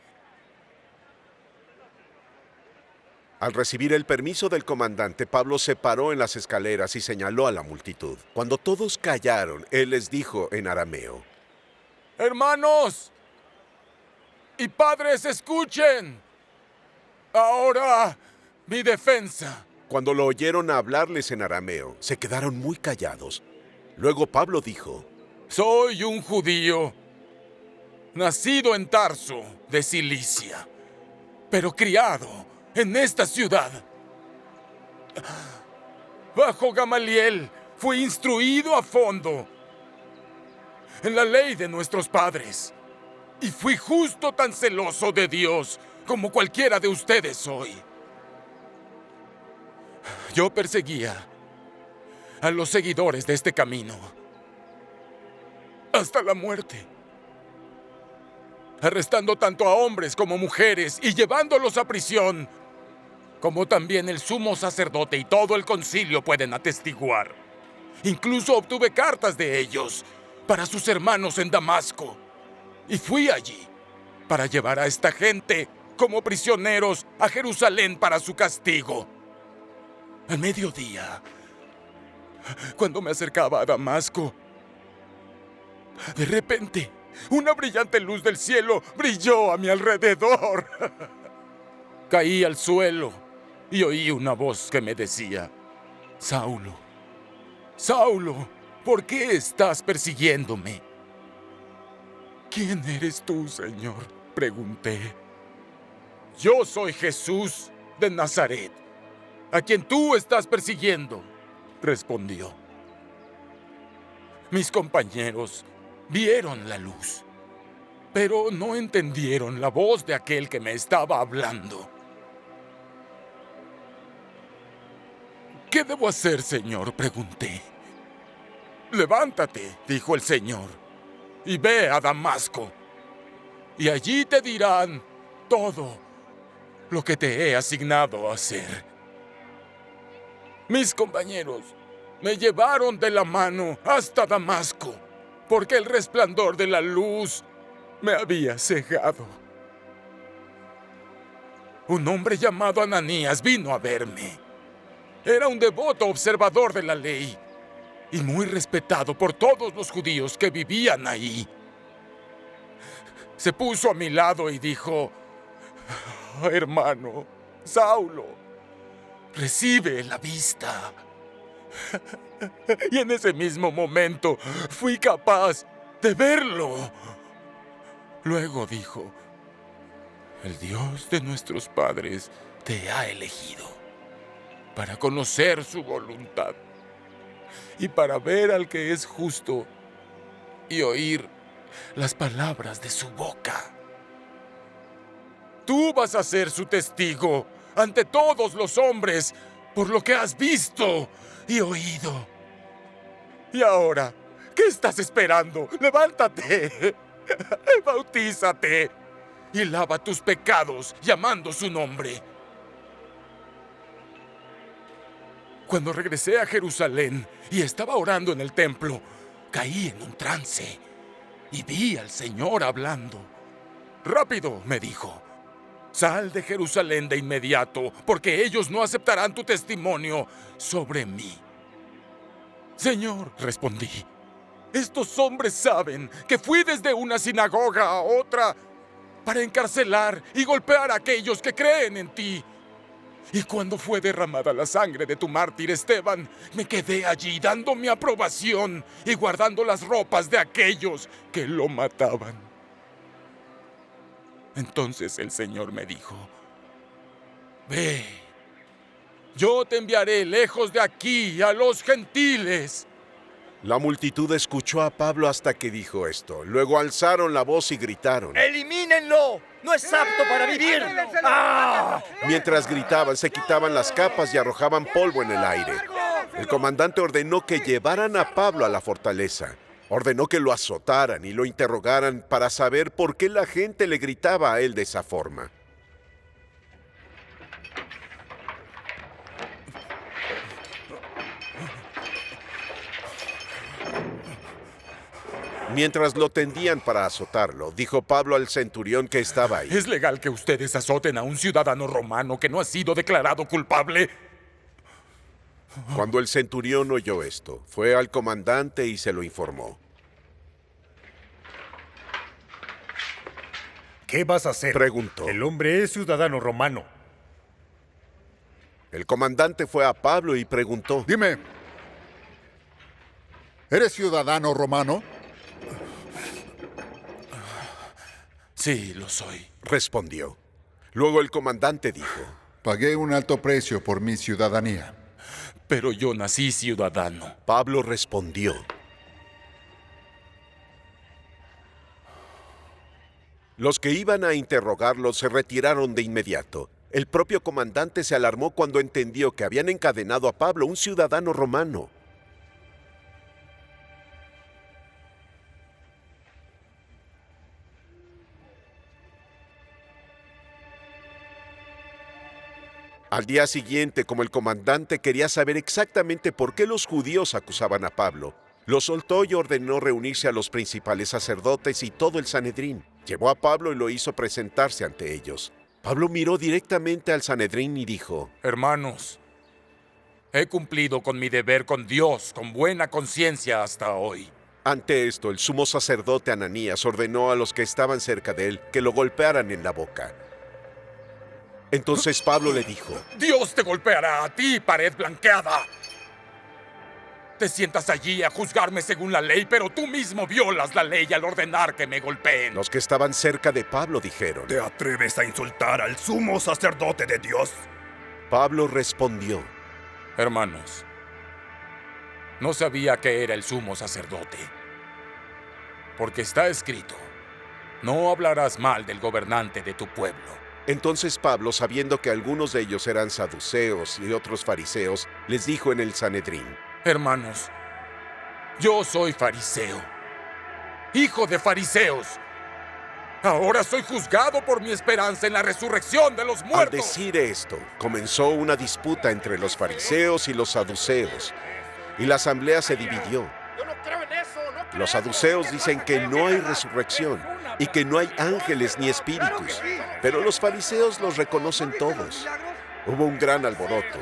Al recibir el permiso del comandante, Pablo se paró en las escaleras y señaló a la multitud. Cuando todos callaron, él les dijo en arameo: Hermanos y padres, escuchen. Ahora, mi defensa. Cuando lo oyeron hablarles en arameo, se quedaron muy callados. Luego Pablo dijo: Soy un judío, nacido en Tarso, de Cilicia, pero criado en esta ciudad. Bajo Gamaliel fui instruido a fondo en la ley de nuestros padres y fui justo tan celoso de Dios como cualquiera de ustedes hoy. Yo perseguía a los seguidores de este camino hasta la muerte, arrestando tanto a hombres como mujeres y llevándolos a prisión, como también el sumo sacerdote y todo el concilio pueden atestiguar. Incluso obtuve cartas de ellos para sus hermanos en Damasco, y fui allí para llevar a esta gente como prisioneros a Jerusalén para su castigo. Al mediodía, cuando me acercaba a Damasco, de repente, una brillante luz del cielo brilló a mi alrededor. Caí al suelo y oí una voz que me decía: Saulo, Saulo, ¿por qué estás persiguiéndome? ¿Quién eres tú, Señor?, pregunté. Yo soy Jesús de Nazaret, a quien tú estás persiguiendo, respondió. Mis compañeros vieron la luz, pero no entendieron la voz de aquel que me estaba hablando. ¿Qué debo hacer, Señor?, pregunté. Levántate, dijo el Señor, y ve a Damasco, y allí te dirán todo lo que te he asignado a hacer. Mis compañeros me llevaron de la mano hasta Damasco, porque el resplandor de la luz me había cegado. un hombre llamado Ananías vino a verme. Era un devoto observador de la ley y muy respetado por todos los judíos que vivían ahí. Se puso a mi lado y dijo: hermano, Saulo, recibe la vista. Y en ese mismo momento fui capaz de verlo. Luego dijo: el Dios de nuestros padres te ha elegido para conocer su voluntad y para ver al que es justo y oír las palabras de su boca. Tú vas a ser su testigo ante todos los hombres por lo que has visto y oído. Y ahora, ¿qué estás esperando? ¡Levántate! ¡Bautízate! Y lava tus pecados llamando su nombre. Cuando regresé a Jerusalén y estaba orando en el templo, caí en un trance y vi al Señor hablando. «Rápido», me dijo, «sal de Jerusalén de inmediato, porque ellos no aceptarán tu testimonio sobre mí». «Señor», respondí, «estos hombres saben que fui desde una sinagoga a otra para encarcelar y golpear a aquellos que creen en ti. Y cuando fue derramada la sangre de tu mártir Esteban, me quedé allí dando mi aprobación y guardando las ropas de aquellos que lo mataban». Entonces el Señor me dijo: «Ve, yo te enviaré lejos de aquí a los gentiles». La multitud escuchó a Pablo hasta que dijo esto. Luego alzaron la voz y gritaron: ¡elimínenlo! ¡No es apto para vivir! ¡Ah! Mientras gritaban, se quitaban las capas y arrojaban polvo en el aire. El comandante ordenó que llevaran a Pablo a la fortaleza. Ordenó que lo azotaran y lo interrogaran para saber por qué la gente le gritaba a él de esa forma. Mientras lo tendían para azotarlo, dijo Pablo al centurión que estaba ahí: ¿es legal que ustedes azoten a un ciudadano romano que no ha sido declarado culpable? Cuando el centurión oyó esto, fue al comandante y se lo informó. ¿Qué vas a hacer?, preguntó. El hombre es ciudadano romano. El comandante fue a Pablo y preguntó: Dime, ¿eres ciudadano romano? Sí, lo soy, respondió. Luego el comandante dijo: Pagué un alto precio por mi ciudadanía. Pero yo nací ciudadano. Pablo respondió: Los que iban a interrogarlo se retiraron de inmediato. El propio comandante se alarmó cuando entendió que habían encadenado a Pablo, un ciudadano romano. Al día siguiente, como el comandante quería saber exactamente por qué los judíos acusaban a Pablo, lo soltó y ordenó reunirse a los principales sacerdotes y todo el Sanedrín. Llevó a Pablo y lo hizo presentarse ante ellos. Pablo miró directamente al Sanedrín y dijo: Hermanos, he cumplido con mi deber con Dios con buena conciencia hasta hoy. Ante esto, el sumo sacerdote Ananías ordenó a los que estaban cerca de él que lo golpearan en la boca. Entonces Pablo le dijo: Dios te golpeará a ti, pared blanqueada. Te sientas allí a juzgarme según la ley, pero tú mismo violas la ley al ordenar que me golpeen. Los que estaban cerca de Pablo dijeron: ¿Te atreves a insultar al sumo sacerdote de Dios? Pablo respondió: Hermanos, no sabía que era el sumo sacerdote, porque está escrito: no hablarás mal del gobernante de tu pueblo. Entonces Pablo, sabiendo que algunos de ellos eran saduceos y otros fariseos, les dijo en el Sanedrín: Hermanos, yo soy fariseo, hijo de fariseos. Ahora soy juzgado por mi esperanza en la resurrección de los muertos. Al decir esto, comenzó una disputa entre los fariseos y los saduceos, y la asamblea se dividió. Yo no creo en eso, no Los saduceos dicen que no hay resurrección y que no hay ángeles ni espíritus, pero los fariseos los reconocen todos. Hubo un gran alboroto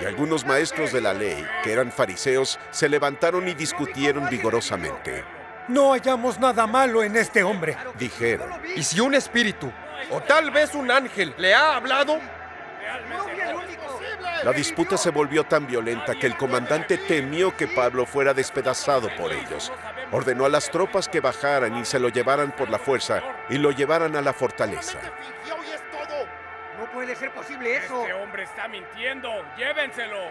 y algunos maestros de la ley, que eran fariseos, se levantaron y discutieron vigorosamente. No hallamos nada malo en este hombre. Dijeron: ¿y si un espíritu, o tal vez un ángel, le ha hablado? La disputa se volvió tan violenta que el comandante temió que Pablo fuera despedazado por ellos. Ordenó a las tropas que bajaran y se lo llevaran por la fuerza y lo llevaran a la fortaleza. No puede ser posible eso. Este hombre está mintiendo. ¡Llévenselo!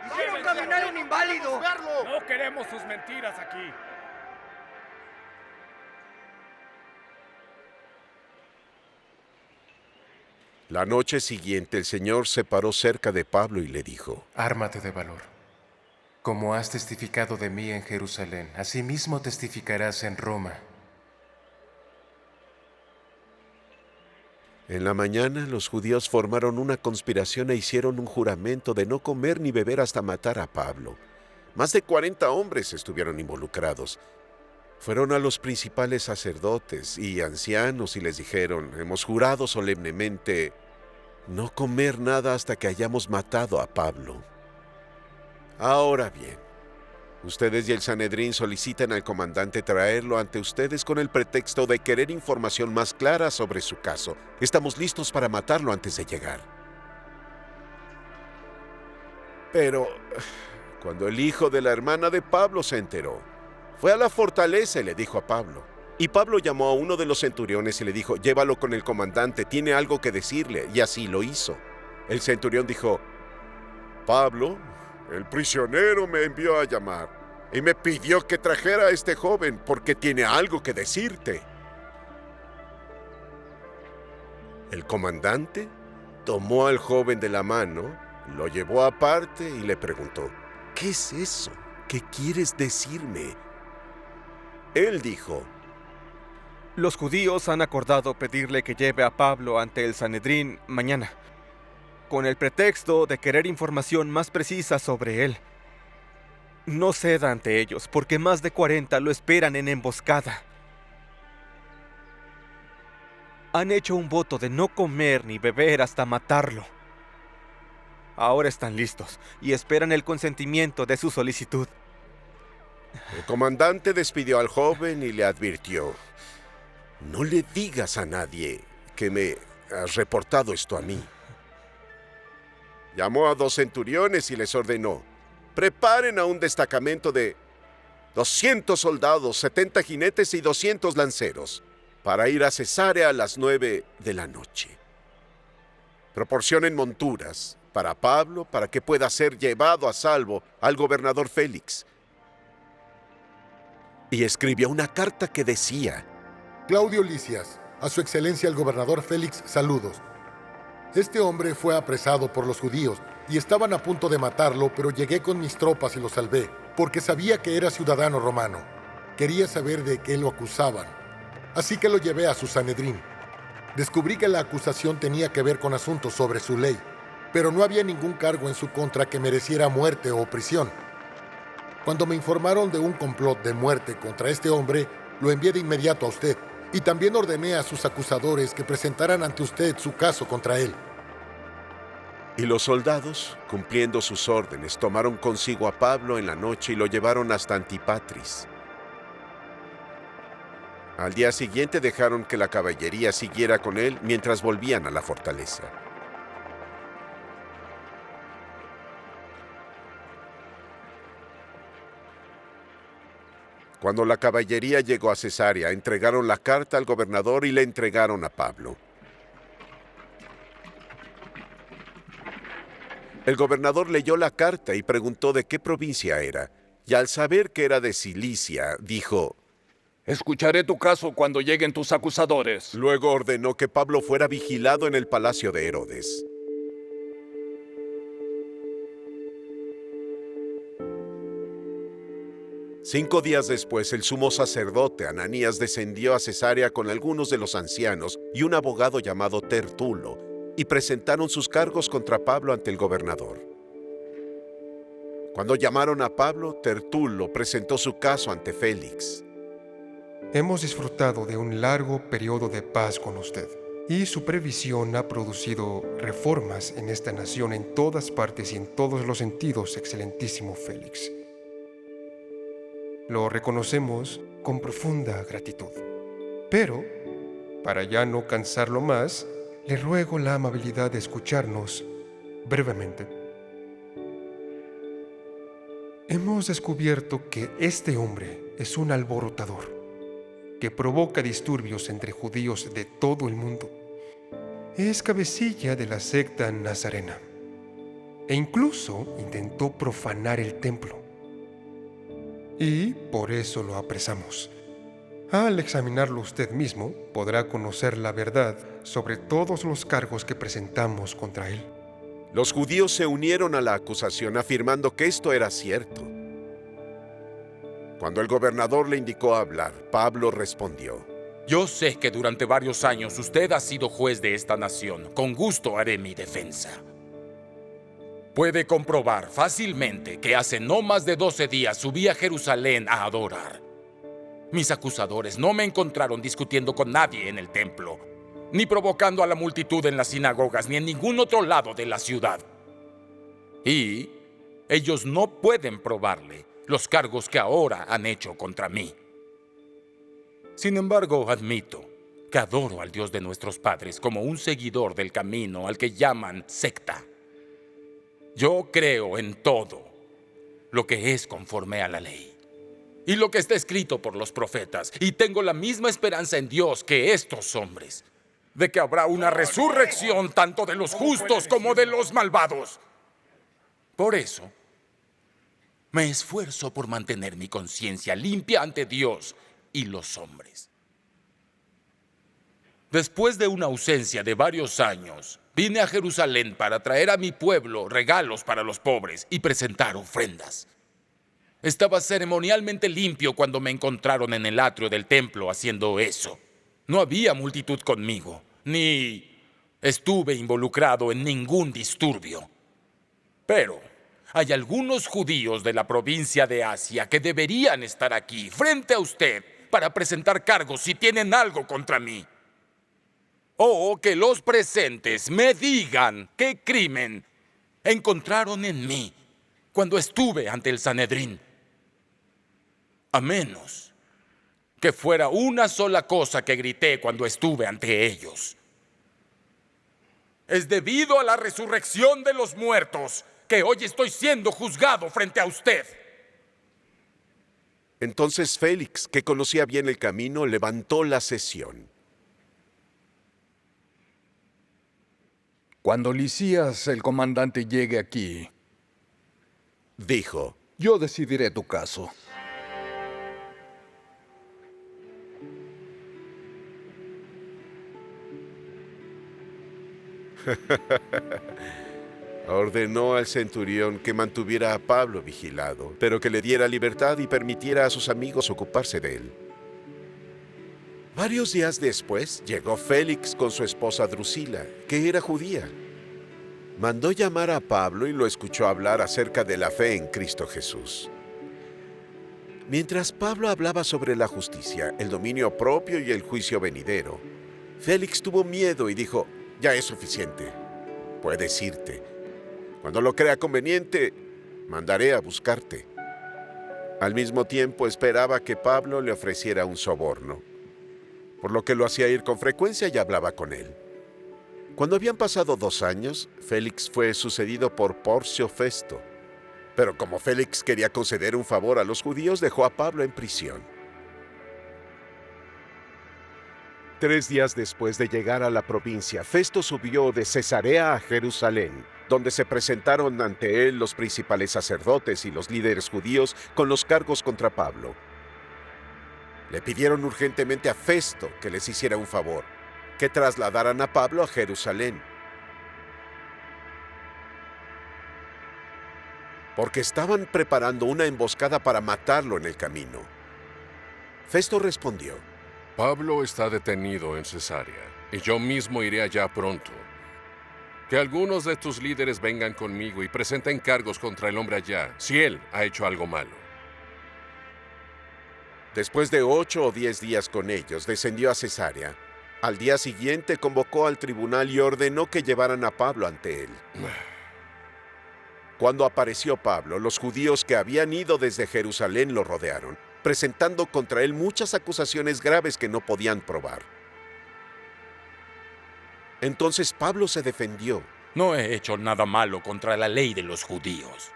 ¡Hicieron caminar a un inválido! No queremos sus mentiras aquí. La noche siguiente el Señor se paró cerca de Pablo y le dijo: Ármate de valor. Como has testificado de mí en Jerusalén, asimismo testificarás en Roma. En la mañana los judíos formaron una conspiración e hicieron un juramento de no comer ni beber hasta matar a Pablo. Más de 40 hombres estuvieron involucrados. Fueron a los principales sacerdotes y ancianos y les dijeron: hemos jurado solemnemente no comer nada hasta que hayamos matado a Pablo. Ahora bien, ustedes y el Sanedrín solicitan al comandante traerlo ante ustedes con el pretexto de querer información más clara sobre su caso. Estamos listos para matarlo antes de llegar. Pero cuando el hijo de la hermana de Pablo se enteró, fue a la fortaleza y le dijo a Pablo. Y Pablo llamó a uno de los centuriones y le dijo: llévalo con el comandante, tiene algo que decirle. Y así lo hizo. El centurión dijo: Pablo, el prisionero, me envió a llamar y me pidió que trajera a este joven porque tiene algo que decirte. El comandante tomó al joven de la mano, lo llevó aparte y le preguntó: ¿qué es eso? ¿Qué quieres decirme? Él dijo: Los judíos han acordado pedirle que lleve a Pablo ante el Sanedrín mañana, con el pretexto de querer información más precisa sobre él. No ceda ante ellos, porque más de 40 lo esperan en emboscada. Han hecho un voto de no comer ni beber hasta matarlo. Ahora están listos y esperan el consentimiento de su solicitud. El comandante despidió al joven y le advirtió: no le digas a nadie que me has reportado esto a mí. Llamó a 2 centuriones y les ordenó: preparen a un destacamento de 200 soldados, 70 jinetes y 200 lanceros para ir a Cesarea a las 9 de la noche. Proporcionen monturas para Pablo para que pueda ser llevado a salvo al gobernador Félix. Y escribió una carta que decía: Claudio Lisias, a su excelencia el gobernador Félix, saludos. Este hombre fue apresado por los judíos y estaban a punto de matarlo, pero llegué con mis tropas y lo salvé, porque sabía que era ciudadano romano. Quería saber de qué lo acusaban, así que lo llevé a su Sanedrín. Descubrí que la acusación tenía que ver con asuntos sobre su ley, pero no había ningún cargo en su contra que mereciera muerte o prisión. Cuando me informaron de un complot de muerte contra este hombre, lo envié de inmediato a usted, y también ordené a sus acusadores que presentaran ante usted su caso contra él. Y los soldados, cumpliendo sus órdenes, tomaron consigo a Pablo en la noche y lo llevaron hasta Antipatris. Al día siguiente dejaron que la caballería siguiera con él mientras volvían a la fortaleza. Cuando la caballería llegó a Cesarea, entregaron la carta al gobernador y le entregaron a Pablo. El gobernador leyó la carta y preguntó de qué provincia era, y al saber que era de Cilicia, dijo: escucharé tu caso cuando lleguen tus acusadores. Luego ordenó que Pablo fuera vigilado en el palacio de Herodes. Cinco días después, el sumo sacerdote Ananías descendió a Cesarea con algunos de los ancianos y un abogado llamado Tertulo, y presentaron sus cargos contra Pablo ante el gobernador. Cuando llamaron a Pablo, Tertulo presentó su caso ante Félix. Hemos disfrutado de un largo periodo de paz con usted, y su previsión ha producido reformas en esta nación en todas partes y en todos los sentidos, excelentísimo Félix. Lo reconocemos con profunda gratitud. Pero, para ya no cansarlo más, le ruego la amabilidad de escucharnos brevemente. Hemos descubierto que este hombre es un alborotador que provoca disturbios entre judíos de todo el mundo. Es cabecilla de la secta nazarena e incluso intentó profanar el templo. Y por eso lo apresamos. Al examinarlo usted mismo, podrá conocer la verdad sobre todos los cargos que presentamos contra él. Los judíos se unieron a la acusación afirmando que esto era cierto. Cuando el gobernador le indicó hablar, Pablo respondió: Yo sé que durante varios años usted ha sido juez de esta nación. Con gusto haré mi defensa. Puede comprobar fácilmente que hace no más de 12 días subí a Jerusalén a adorar. Mis acusadores no me encontraron discutiendo con nadie en el templo, ni provocando a la multitud en las sinagogas, ni en ningún otro lado de la ciudad. Y ellos no pueden probarle los cargos que ahora han hecho contra mí. Sin embargo, admito que adoro al Dios de nuestros padres como un seguidor del camino al que llaman secta. Yo creo en todo lo que es conforme a la ley y lo que está escrito por los profetas, y tengo la misma esperanza en Dios que estos hombres, de que habrá una resurrección tanto de los justos como de los malvados. Por eso, me esfuerzo por mantener mi conciencia limpia ante Dios y los hombres. Después de una ausencia de varios años, vine a Jerusalén para traer a mi pueblo regalos para los pobres y presentar ofrendas. Estaba ceremonialmente limpio cuando me encontraron en el atrio del templo haciendo eso. No había multitud conmigo, ni estuve involucrado en ningún disturbio. Pero hay algunos judíos de la provincia de Asia que deberían estar aquí, frente a usted, para presentar cargos si tienen algo contra mí. O que los presentes me digan qué crimen encontraron en mí cuando estuve ante el Sanedrín. A menos que fuera una sola cosa que grité cuando estuve ante ellos. Es debido a la resurrección de los muertos que hoy estoy siendo juzgado frente a usted. Entonces Félix, que conocía bien el camino, levantó la sesión. Cuando Lisías, el comandante, llegue aquí, dijo, yo decidiré tu caso. Ordenó al centurión que mantuviera a Pablo vigilado, pero que le diera libertad y permitiera a sus amigos ocuparse de él. Varios días después, llegó Félix con su esposa Drusila, que era judía. Mandó llamar a Pablo y lo escuchó hablar acerca de la fe en Cristo Jesús. Mientras Pablo hablaba sobre la justicia, el dominio propio y el juicio venidero, Félix tuvo miedo y dijo, ya es suficiente, puedes irte. Cuando lo crea conveniente, mandaré a buscarte. Al mismo tiempo esperaba que Pablo le ofreciera un soborno, por lo que lo hacía ir con frecuencia y hablaba con él. Cuando habían pasado 2 años, Félix fue sucedido por Porcio Festo. Pero como Félix quería conceder un favor a los judíos, dejó a Pablo en prisión. 3 días después de llegar a la provincia, Festo subió de Cesarea a Jerusalén, donde se presentaron ante él los principales sacerdotes y los líderes judíos con los cargos contra Pablo. Le pidieron urgentemente a Festo que les hiciera un favor, que trasladaran a Pablo a Jerusalén, porque estaban preparando una emboscada para matarlo en el camino. Festo respondió, Pablo está detenido en Cesarea, y yo mismo iré allá pronto. Que algunos de tus líderes vengan conmigo y presenten cargos contra el hombre allá, si él ha hecho algo malo. Después de 8 o 10 días con ellos, descendió a Cesarea. Al día siguiente convocó al tribunal y ordenó que llevaran a Pablo ante él. Cuando apareció Pablo, los judíos que habían ido desde Jerusalén lo rodearon, presentando contra él muchas acusaciones graves que no podían probar. Entonces Pablo se defendió. No he hecho nada malo contra la ley de los judíos,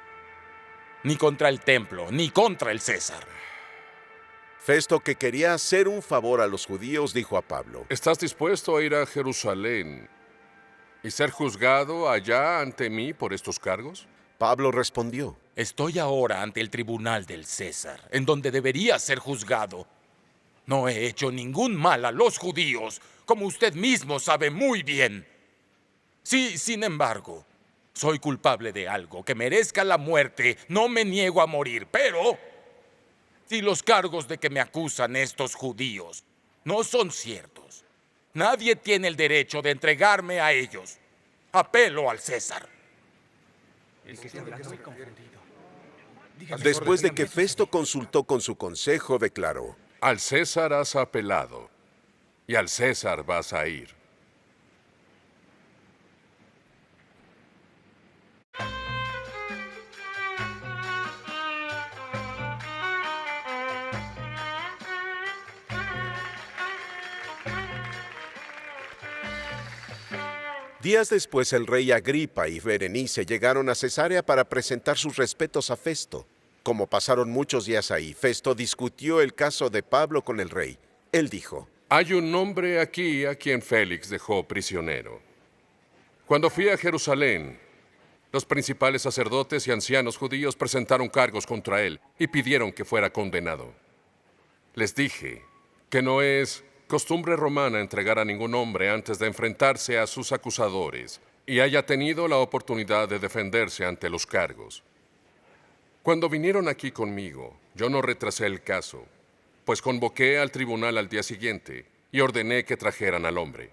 ni contra el templo, ni contra el César. Festo, que quería hacer un favor a los judíos, dijo a Pablo: ¿Estás dispuesto a ir a Jerusalén y ser juzgado allá ante mí por estos cargos? Pablo respondió: Estoy ahora ante el tribunal del César, en donde debería ser juzgado. No he hecho ningún mal a los judíos, como usted mismo sabe muy bien. Si, sin embargo, soy culpable de algo que merezca la muerte, no me niego a morir, pero si los cargos de que me acusan estos judíos no son ciertos, nadie tiene el derecho de entregarme a ellos. Apelo al César. Después de que Festo consultó con su consejo, declaró: Al César has apelado, y al César vas a ir. Días después, el rey Agripa y Berenice llegaron a Cesarea para presentar sus respetos a Festo. Como pasaron muchos días ahí, Festo discutió el caso de Pablo con el rey. Él dijo: Hay un hombre aquí a quien Félix dejó prisionero. Cuando fui a Jerusalén, los principales sacerdotes y ancianos judíos presentaron cargos contra él y pidieron que fuera condenado. Les dije que no es costumbre romana entregar a ningún hombre antes de enfrentarse a sus acusadores y haya tenido la oportunidad de defenderse ante los cargos. Cuando vinieron aquí conmigo, yo no retrasé el caso, pues convoqué al tribunal al día siguiente y ordené que trajeran al hombre.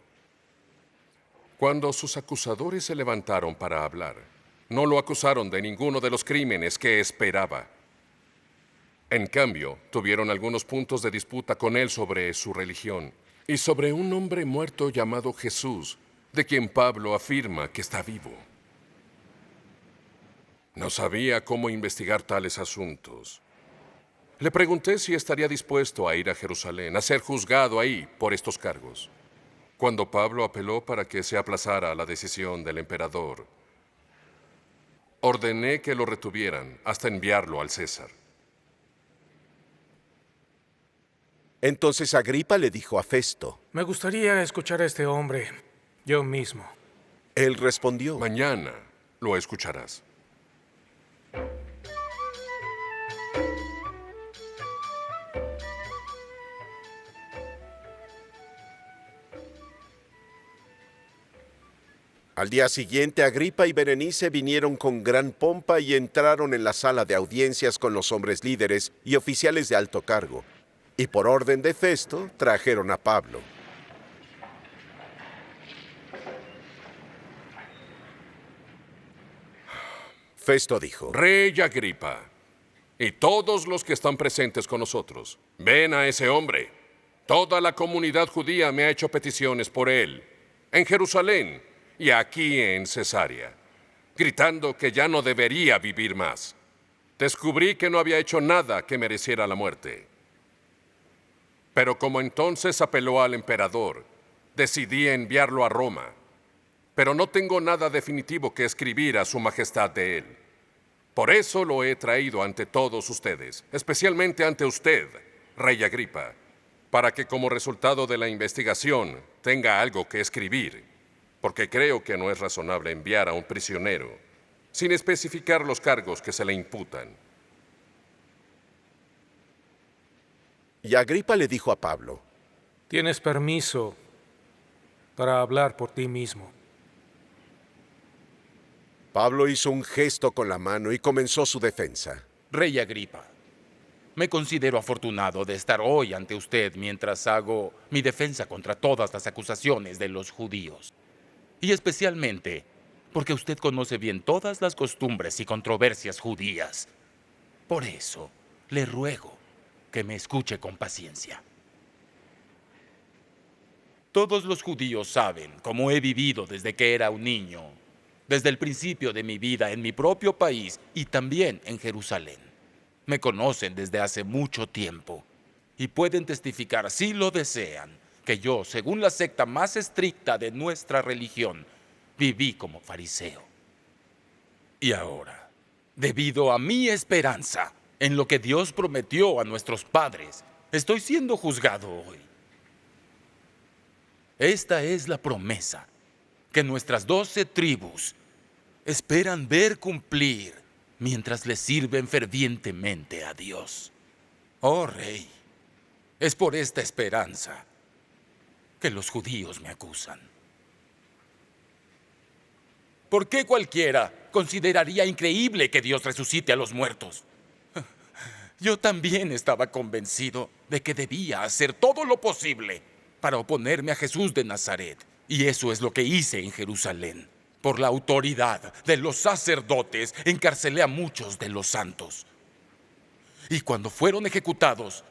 Cuando sus acusadores se levantaron para hablar, no lo acusaron de ninguno de los crímenes que esperaba. En cambio, tuvieron algunos puntos de disputa con él sobre su religión y sobre un hombre muerto llamado Jesús, de quien Pablo afirma que está vivo. No sabía cómo investigar tales asuntos. Le pregunté si estaría dispuesto a ir a Jerusalén, a ser juzgado ahí por estos cargos. Cuando Pablo apeló para que se aplazara la decisión del emperador, ordené que lo retuvieran hasta enviarlo al César. Entonces Agripa le dijo a Festo: Me gustaría escuchar a este hombre yo mismo. Él respondió: Mañana lo escucharás. Al día siguiente, Agripa y Berenice vinieron con gran pompa y entraron en la sala de audiencias con los hombres líderes y oficiales de alto cargo. Y por orden de Festo, trajeron a Pablo. Festo dijo: Rey Agripa, y todos los que están presentes con nosotros, ven a ese hombre. Toda la comunidad judía me ha hecho peticiones por él, en Jerusalén y aquí en Cesarea, gritando que ya no debería vivir más. Descubrí que no había hecho nada que mereciera la muerte. Pero como entonces apeló al emperador, decidí enviarlo a Roma. Pero no tengo nada definitivo que escribir a su majestad de él. Por eso lo he traído ante todos ustedes, especialmente ante usted, Rey Agripa, para que como resultado de la investigación tenga algo que escribir, porque creo que no es razonable enviar a un prisionero sin especificar los cargos que se le imputan. Y Agripa le dijo a Pablo: Tienes permiso para hablar por ti mismo. Pablo hizo un gesto con la mano y comenzó su defensa. Rey Agripa, me considero afortunado de estar hoy ante usted mientras hago mi defensa contra todas las acusaciones de los judíos. Y especialmente porque usted conoce bien todas las costumbres y controversias judías. Por eso, le ruego que me escuche con paciencia. Todos los judíos saben cómo he vivido desde que era un niño, desde el principio de mi vida en mi propio país y también en Jerusalén. Me conocen desde hace mucho tiempo y pueden testificar, si lo desean, que yo, según la secta más estricta de nuestra religión, viví como fariseo. Y ahora, debido a mi esperanza en lo que Dios prometió a nuestros padres, estoy siendo juzgado hoy. Esta es la promesa que nuestras 12 tribus esperan ver cumplir mientras le sirven fervientemente a Dios. Oh Rey, es por esta esperanza que los judíos me acusan. ¿Por qué cualquiera consideraría increíble que Dios resucite a los muertos? Yo también estaba convencido de que debía hacer todo lo posible para oponerme a Jesús de Nazaret. Y eso es lo que hice en Jerusalén. Por la autoridad de los sacerdotes, encarcelé a muchos de los santos. Y cuando fueron ejecutados,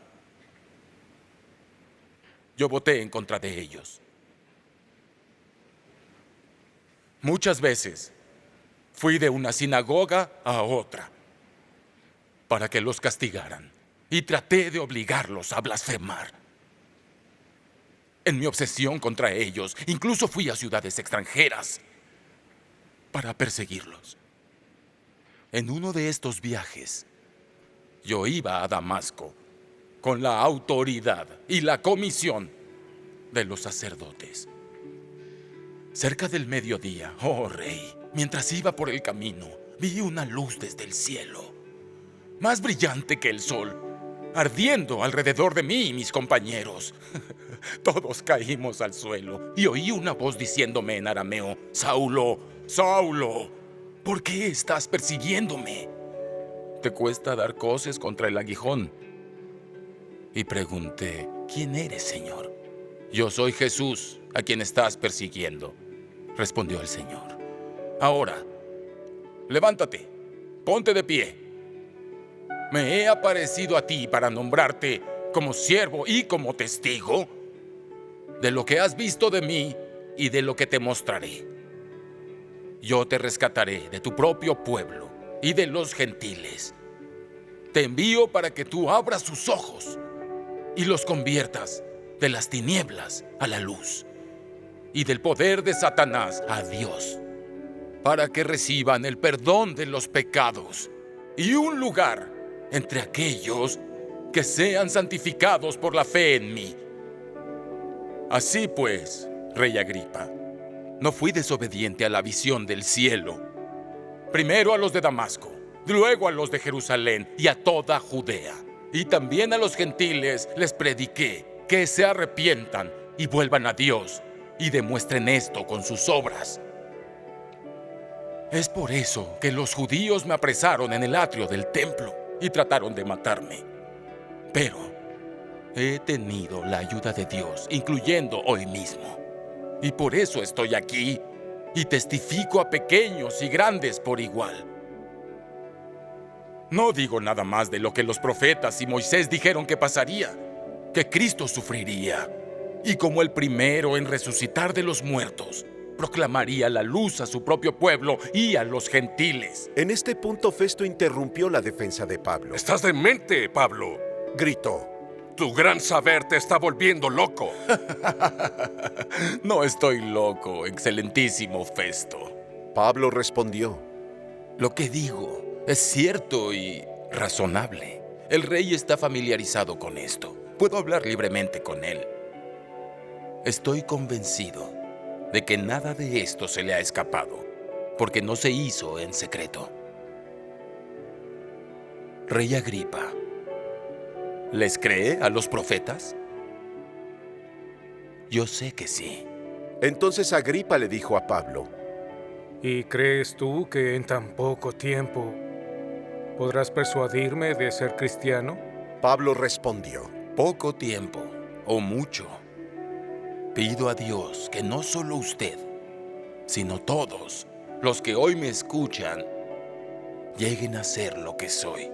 yo voté en contra de ellos. Muchas veces fui de una sinagoga a otra para que los castigaran y traté de obligarlos a blasfemar. En mi obsesión contra ellos, incluso fui a ciudades extranjeras para perseguirlos. En uno de estos viajes, yo iba a Damasco con la autoridad y la comisión de los sacerdotes. Cerca del mediodía, oh Rey, mientras iba por el camino, vi una luz desde el cielo, más brillante que el sol, ardiendo alrededor de mí y mis compañeros. Todos caímos al suelo y oí una voz diciéndome en arameo: Saulo, Saulo, ¿por qué estás persiguiéndome? ¿Te cuesta dar coces contra el aguijón? Y pregunté: ¿quién eres, Señor? Yo soy Jesús, a quien estás persiguiendo, respondió el Señor. Ahora, levántate, ponte de pie. Me he aparecido a ti para nombrarte como siervo y como testigo de lo que has visto de mí y de lo que te mostraré. Yo te rescataré de tu propio pueblo y de los gentiles. Te envío para que tú abras sus ojos y los conviertas de las tinieblas a la luz y del poder de Satanás a Dios, para que reciban el perdón de los pecados y un lugar entre aquellos que sean santificados por la fe en mí. Así pues, Rey Agripa, no fui desobediente a la visión del cielo. Primero a los de Damasco, luego a los de Jerusalén y a toda Judea. Y también a los gentiles les prediqué que se arrepientan y vuelvan a Dios y demuestren esto con sus obras. Es por eso que los judíos me apresaron en el atrio del templo y trataron de matarme. Pero he tenido la ayuda de Dios, incluyendo hoy mismo. Y por eso estoy aquí y testifico a pequeños y grandes por igual. No digo nada más de lo que los profetas y Moisés dijeron que pasaría, que Cristo sufriría, y como el primero en resucitar de los muertos, proclamaría la luz a su propio pueblo y a los gentiles. En este punto Festo interrumpió la defensa de Pablo. ¡Estás demente, Pablo!, gritó. Tu gran saber te está volviendo loco. No estoy loco, excelentísimo Festo. Pablo respondió: lo que digo es cierto y razonable. El rey está familiarizado con esto. Puedo hablar libremente con él. Estoy convencido de que nada de esto se le ha escapado, porque no se hizo en secreto. Rey Agripa, ¿les cree a los profetas? Yo sé que sí. Entonces Agripa le dijo a Pablo: ¿y crees tú que en tan poco tiempo podrás persuadirme de ser cristiano? Pablo respondió: poco tiempo o mucho. Pido a Dios que no solo usted, sino todos los que hoy me escuchan lleguen a ser lo que soy.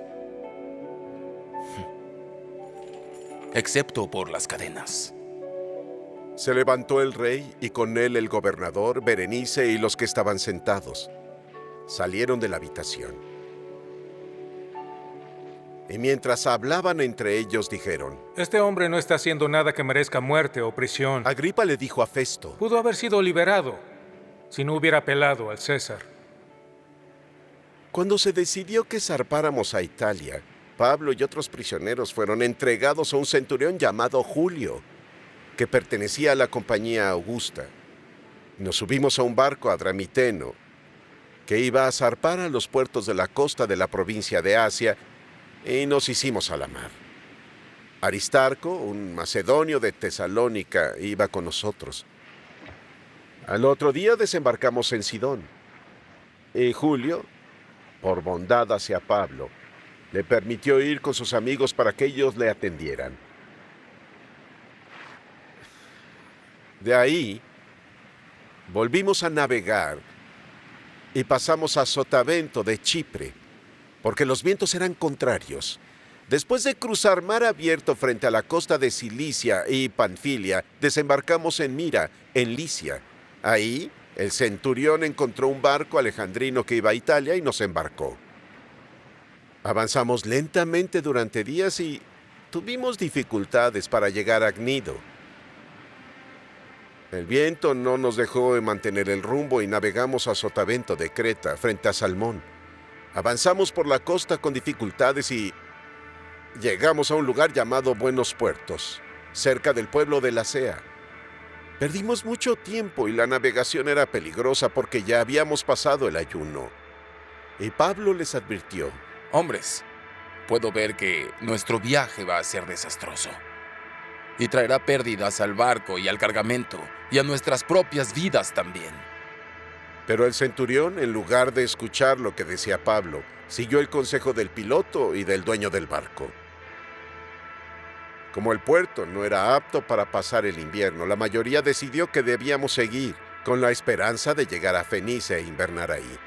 Excepto por las cadenas. Se levantó el rey y con él el gobernador, Berenice y los que estaban sentados. Salieron de la habitación. Y mientras hablaban entre ellos, dijeron: Este hombre no está haciendo nada que merezca muerte o prisión. Agripa le dijo a Festo: Pudo haber sido liberado si no hubiera apelado al César. Cuando se decidió que zarpáramos a Italia, Pablo y otros prisioneros fueron entregados a un centurión llamado Julio, que pertenecía a la compañía Augusta. Nos subimos a un barco adramiteno que iba a zarpar a los puertos de la costa de la provincia de Asia y nos hicimos a la mar. Aristarco, un macedonio de Tesalónica, iba con nosotros. Al otro día desembarcamos en Sidón y Julio, por bondad hacia Pablo, le permitió ir con sus amigos para que ellos le atendieran. De ahí, volvimos a navegar y pasamos a Sotavento de Chipre, porque los vientos eran contrarios. Después de cruzar mar abierto frente a la costa de Cilicia y Panfilia, desembarcamos en Mira, en Licia. Ahí, el centurión encontró un barco alejandrino que iba a Italia y nos embarcó. Avanzamos lentamente durante días y tuvimos dificultades para llegar a Gnido. El viento no nos dejó mantener el rumbo y navegamos a Sotavento de Creta, frente a Salmón. Avanzamos por la costa con dificultades y llegamos a un lugar llamado Buenos Puertos, cerca del pueblo de Lasea. Perdimos mucho tiempo y la navegación era peligrosa porque ya habíamos pasado el ayuno. Y Pablo les advirtió: Hombres, puedo ver que nuestro viaje va a ser desastroso y traerá pérdidas al barco y al cargamento y a nuestras propias vidas también. Pero el centurión, en lugar de escuchar lo que decía Pablo, siguió el consejo del piloto y del dueño del barco. Como el puerto no era apto para pasar el invierno, la mayoría decidió que debíamos seguir, con la esperanza de llegar a Fenice e invernar ahí.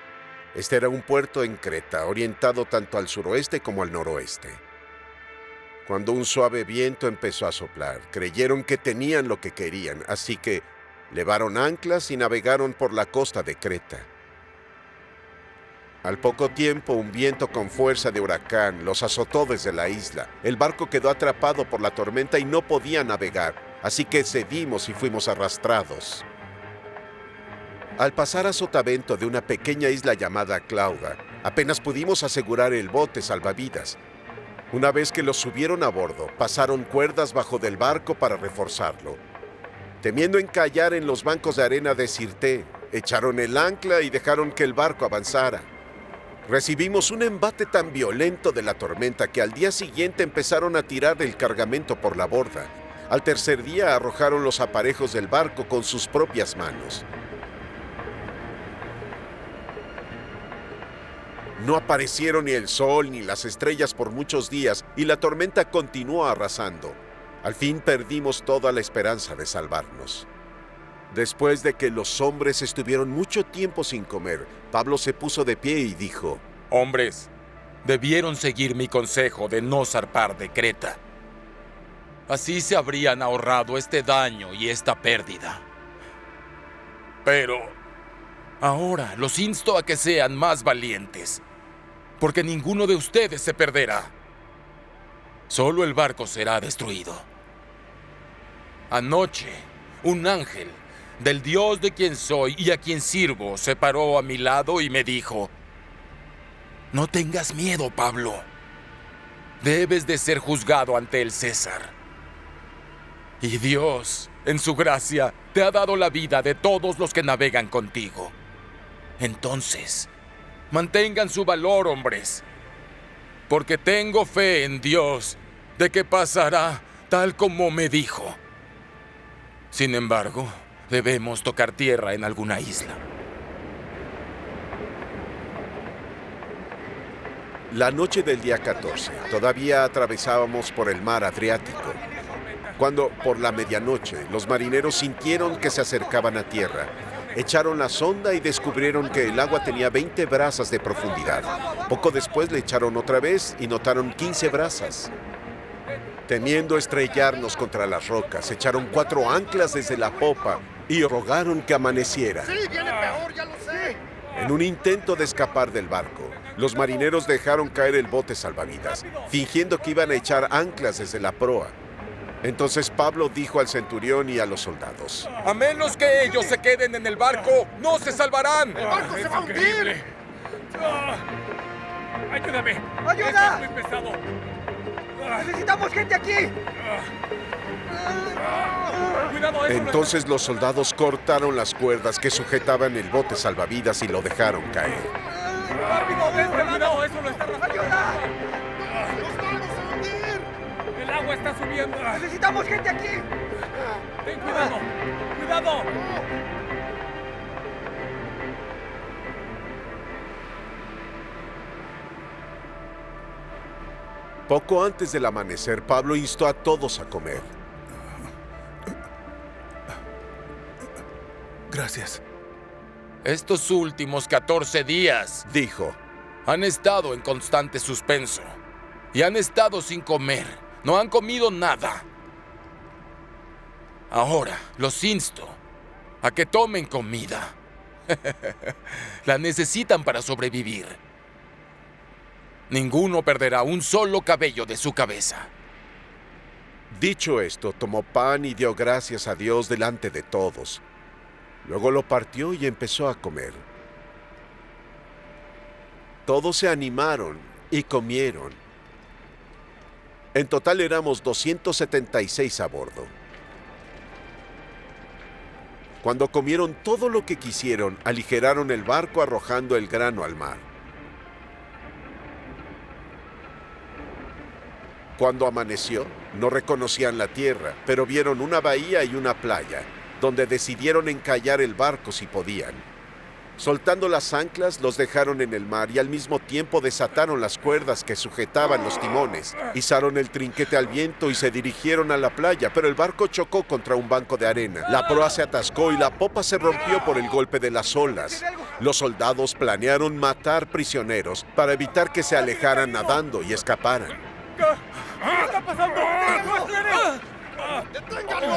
Este era un puerto en Creta, orientado tanto al suroeste como al noroeste. Cuando un suave viento empezó a soplar, creyeron que tenían lo que querían, así que levaron anclas y navegaron por la costa de Creta. Al poco tiempo, un viento con fuerza de huracán los azotó desde la isla. El barco quedó atrapado por la tormenta y no podía navegar, así que cedimos y fuimos arrastrados. Al pasar a Sotavento de una pequeña isla llamada Clauda, apenas pudimos asegurar el bote salvavidas. Una vez que lo subieron a bordo, pasaron cuerdas bajo del barco para reforzarlo. Temiendo encallar en los bancos de arena de Sirte, echaron el ancla y dejaron que el barco avanzara. Recibimos un embate tan violento de la tormenta que al día siguiente empezaron a tirar el cargamento por la borda. Al tercer día arrojaron los aparejos del barco con sus propias manos. No aparecieron ni el sol ni las estrellas por muchos días y la tormenta continuó arrasando. Al fin perdimos toda la esperanza de salvarnos. Después de que los hombres estuvieron mucho tiempo sin comer, Pablo se puso de pie y dijo: Hombres, debieron seguir mi consejo de no zarpar de Creta. Así se habrían ahorrado este daño y esta pérdida. Pero ahora los insto a que sean más valientes, porque ninguno de ustedes se perderá. Solo el barco será destruido. Anoche, un ángel del Dios de quien soy y a quien sirvo se paró a mi lado y me dijo: No tengas miedo, Pablo. Debes de ser juzgado ante el César. Y Dios, en su gracia, te ha dado la vida de todos los que navegan contigo. Entonces, mantengan su valor, hombres, porque tengo fe en Dios de que pasará tal como me dijo. Sin embargo, debemos tocar tierra en alguna isla. La noche del día 14, todavía atravesábamos por el mar Adriático, cuando, por la medianoche, los marineros sintieron que se acercaban a tierra. Echaron la sonda y descubrieron que el agua tenía 20 brazas de profundidad. Poco después le echaron otra vez y notaron 15 brazas. Temiendo estrellarnos contra las rocas, echaron 4 anclas desde la popa y rogaron que amaneciera. Sí, viene peor, ya lo sé. En un intento de escapar del barco, los marineros dejaron caer el bote salvavidas, fingiendo que iban a echar anclas desde la proa. Entonces Pablo dijo al centurión y a los soldados: A menos que ellos se queden en el barco, no se salvarán. ¡El barco se va a hundir! ¡Ayúdame! ¡Ayuda! Esto es muy pesado. ¡Necesitamos gente aquí! ¡Cuidado! Entonces los soldados cortaron las cuerdas que sujetaban el bote salvavidas y lo dejaron caer. ¡Rápido! ¡De este lado! ¡Eso lo está arrastrando! ¡Ayuda! ¡Nos vamos a hundir! ¡El agua está subiendo! ¡Necesitamos gente aquí! ¡Ten cuidado! ¡Cuidado! Poco antes del amanecer, Pablo instó a todos a comer. Gracias. Estos últimos 14 días, dijo, han estado en constante suspenso y han estado sin comer. No han comido nada. Ahora los insto a que tomen comida. La necesitan para sobrevivir. Ninguno perderá un solo cabello de su cabeza. Dicho esto, tomó pan y dio gracias a Dios delante de todos. Luego lo partió y empezó a comer. Todos se animaron y comieron. En total éramos 276 a bordo. Cuando comieron todo lo que quisieron, aligeraron el barco arrojando el grano al mar. Cuando amaneció, no reconocían la tierra, pero vieron una bahía y una playa, donde decidieron encallar el barco si podían. Soltando las anclas, los dejaron en el mar y al mismo tiempo desataron las cuerdas que sujetaban los timones. Izaron el trinquete al viento y se dirigieron a la playa, pero el barco chocó contra un banco de arena. La proa se atascó y la popa se rompió por el golpe de las olas. Los soldados planearon matar prisioneros para evitar que se alejaran nadando y escaparan. ¿Qué está pasando? ¡Deténganlo!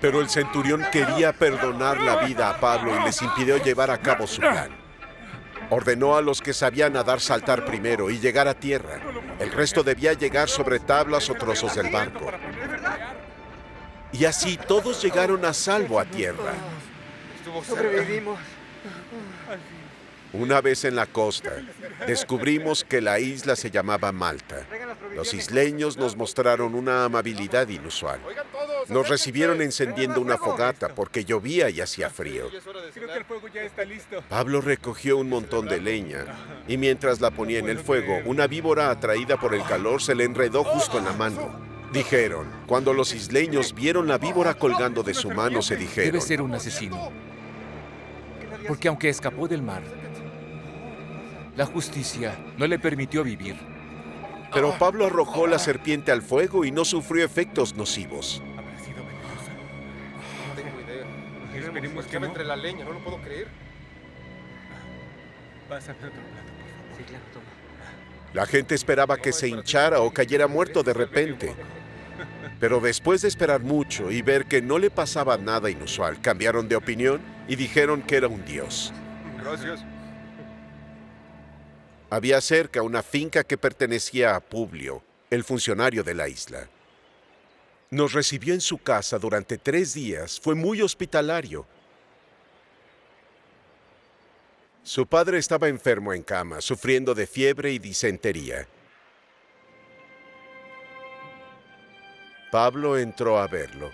Pero el centurión quería perdonar la vida a Pablo y les impidió llevar a cabo su plan. Ordenó a los que sabían nadar saltar primero y llegar a tierra. El resto debía llegar sobre tablas o trozos del barco. Y así todos llegaron a salvo a tierra. Sobrevivimos. Una vez en la costa, descubrimos que la isla se llamaba Malta. Los isleños nos mostraron una amabilidad inusual. Nos recibieron encendiendo una fogata porque llovía y hacía frío. Creo que el fuego ya está listo. Pablo recogió un montón de leña y mientras la ponía en el fuego, una víbora atraída por el calor se le enredó justo en la mano. Dijeron, cuando los isleños vieron la víbora colgando de su mano, se dijeron: debe ser un asesino. Porque aunque escapó del mar, la justicia no le permitió vivir. Pero Pablo arrojó la serpiente al fuego y no sufrió efectos nocivos. No tengo idea. Esperemos que Estaba no. entre la leña, no lo puedo creer. Pásame otro plato, por favor. Sí, claro, toma. La gente esperaba que se hinchara o cayera muerto de repente. Pero después de esperar mucho y ver que no le pasaba nada inusual, cambiaron de opinión y dijeron que era un dios. Gracias. Había cerca una finca que pertenecía a Publio, el funcionario de la isla. Nos recibió en su casa durante 3 días, fue muy hospitalario. Su padre estaba enfermo en cama, sufriendo de fiebre y disentería. Pablo entró a verlo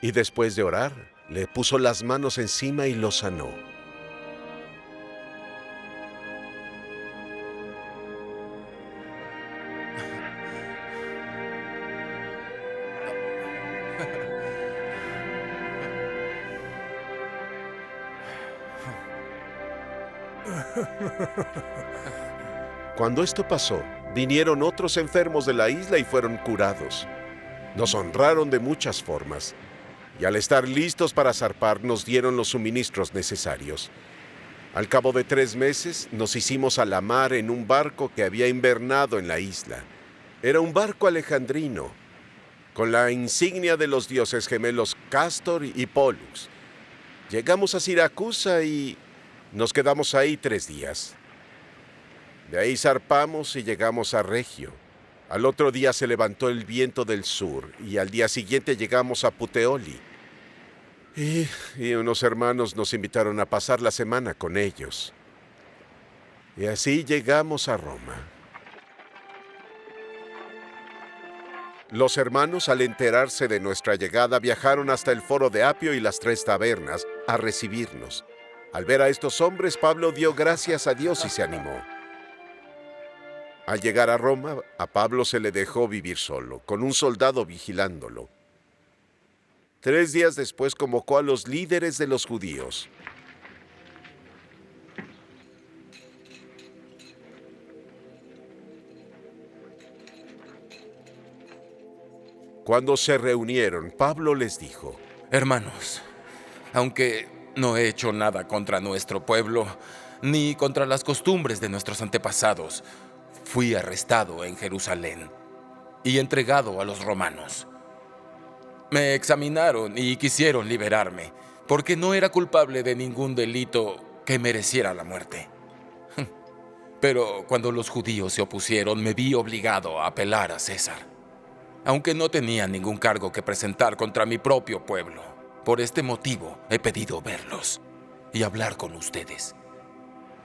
y después de orar, le puso las manos encima y lo sanó. Cuando esto pasó, vinieron otros enfermos de la isla y fueron curados. Nos honraron de muchas formas. y al estar listos para zarpar nos dieron los suministros necesarios. Al cabo de 3 meses nos hicimos a la mar en un barco que había invernado en la isla. Era un barco alejandrino, con la insignia de los dioses gemelos Castor y Pollux. Llegamos a Siracusa y nos quedamos ahí 3 días. De ahí zarpamos y llegamos a Regio. Al otro día se levantó el viento del sur y al día siguiente llegamos a Puteoli. Y unos hermanos nos invitaron a pasar la semana con ellos. Y así llegamos a Roma. Los hermanos, al enterarse de nuestra llegada, viajaron hasta el Foro de Apio y las 3 tabernas a recibirnos. Al ver a estos hombres, Pablo dio gracias a Dios y se animó. Al llegar a Roma, a Pablo se le dejó vivir solo, con un soldado vigilándolo. 3 días después convocó a los líderes de los judíos. Cuando se reunieron, Pablo les dijo: Hermanos, aunque no he hecho nada contra nuestro pueblo, ni contra las costumbres de nuestros antepasados, fui arrestado en Jerusalén y entregado a los romanos. Me examinaron y quisieron liberarme, porque no era culpable de ningún delito que mereciera la muerte. Pero cuando los judíos se opusieron, me vi obligado a apelar a César, aunque no tenía ningún cargo que presentar contra mi propio pueblo. Por este motivo he pedido verlos y hablar con ustedes.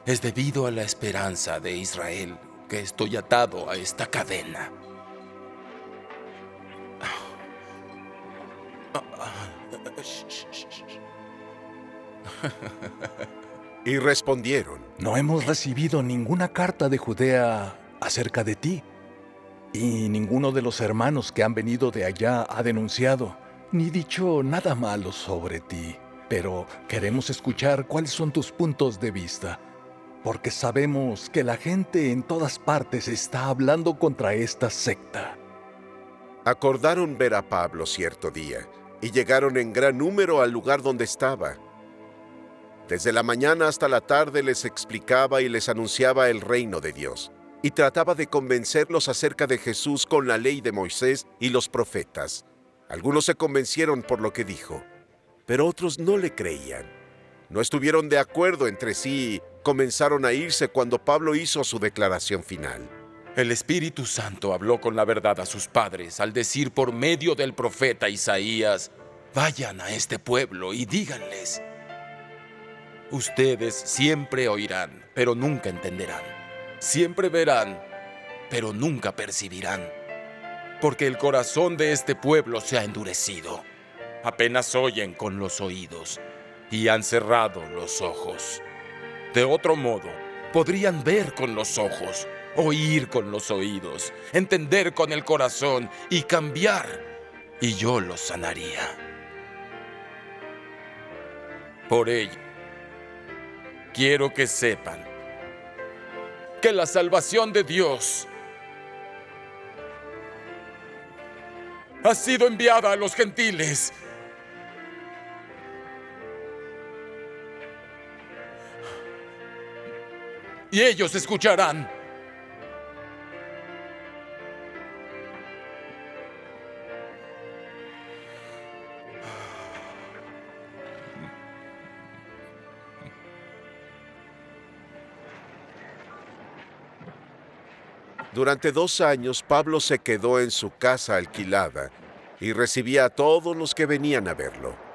Es debido a la esperanza de Israel que estoy atado a esta cadena. Y respondieron: No hemos recibido ninguna carta de Judea acerca de ti, y ninguno de los hermanos que han venido de allá ha denunciado, ni dicho nada malo sobre ti. Pero queremos escuchar cuáles son tus puntos de vista, porque sabemos que la gente en todas partes está hablando contra esta secta. Acordaron ver a Pablo cierto día, y llegaron en gran número al lugar donde estaba. Desde la mañana hasta la tarde les explicaba y les anunciaba el reino de Dios, y trataba de convencerlos acerca de Jesús con la ley de Moisés y los profetas. Algunos se convencieron por lo que dijo, pero otros no le creían. No estuvieron de acuerdo entre sí y comenzaron a irse cuando Pablo hizo su declaración final. El Espíritu Santo habló con la verdad a sus padres al decir por medio del profeta Isaías: vayan a este pueblo y díganles: ustedes siempre oirán, pero nunca entenderán. Siempre verán, pero nunca percibirán. Porque el corazón de este pueblo se ha endurecido. Apenas oyen con los oídos y han cerrado los ojos. De otro modo, podrían ver con los ojos, oír con los oídos, entender con el corazón y cambiar, y yo los sanaría. Por ello, quiero que sepan que la salvación de Dios ha sido enviada a los gentiles. Y ellos escucharán. Durante 2 años, Pablo se quedó en su casa alquilada y recibía a todos los que venían a verlo.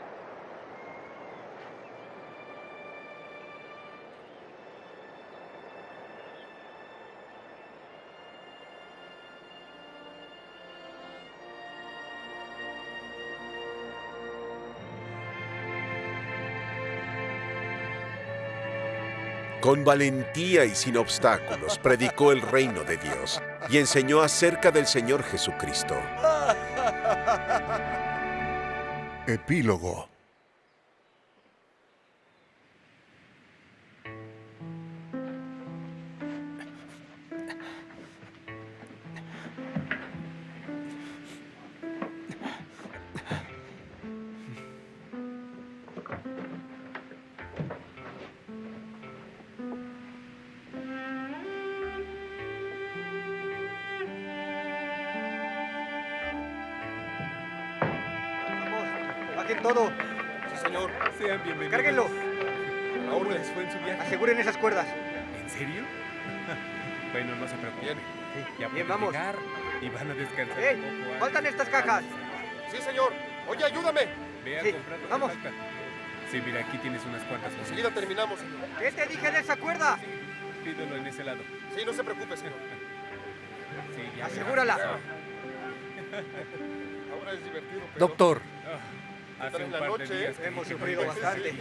Con valentía y sin obstáculos predicó el reino de Dios y enseñó acerca del Señor Jesucristo. Epílogo. carguen todo. Sí, señor. Sean bienvenidos. Cárguenlo. Ahora les fue en su viaje. Aseguren esas cuerdas. ¿En serio? Bueno, no se preocupen. Ya Bien, pueden vamos. llegar y van a descansar ¡Ey! un poco. ¡Faltan estas cajas! Sí, señor. Oye, ayúdame. Ve a Sí, comprar lo que vamos. falta. Sí, mira, aquí tienes unas cuantas. Enseguida terminamos, señor. ¿Qué te dije de esa cuerda? Pídelo en ese lado. Sí, no se preocupe, señor. Sí, ya Asegúrala. verás. Ahora es divertido, pero... Doctor, Hace un en la par de noche días que hemos dije, sufrido "No, bastante". Sí.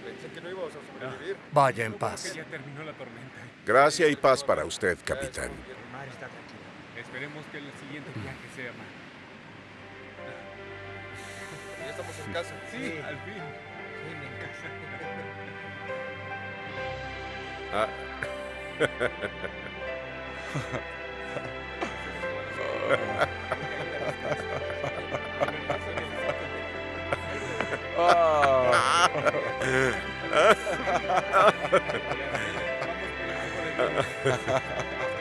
Pensé que no íbamos a sobrevivir. vaya en que paz. ya terminó la tormenta. Gracia y paz para usted, capitán. El mar está tranquilo. Esperemos que el siguiente viaje sea más. Ya estamos en casa. Sí, al fin. Sí, me encanta. Ah.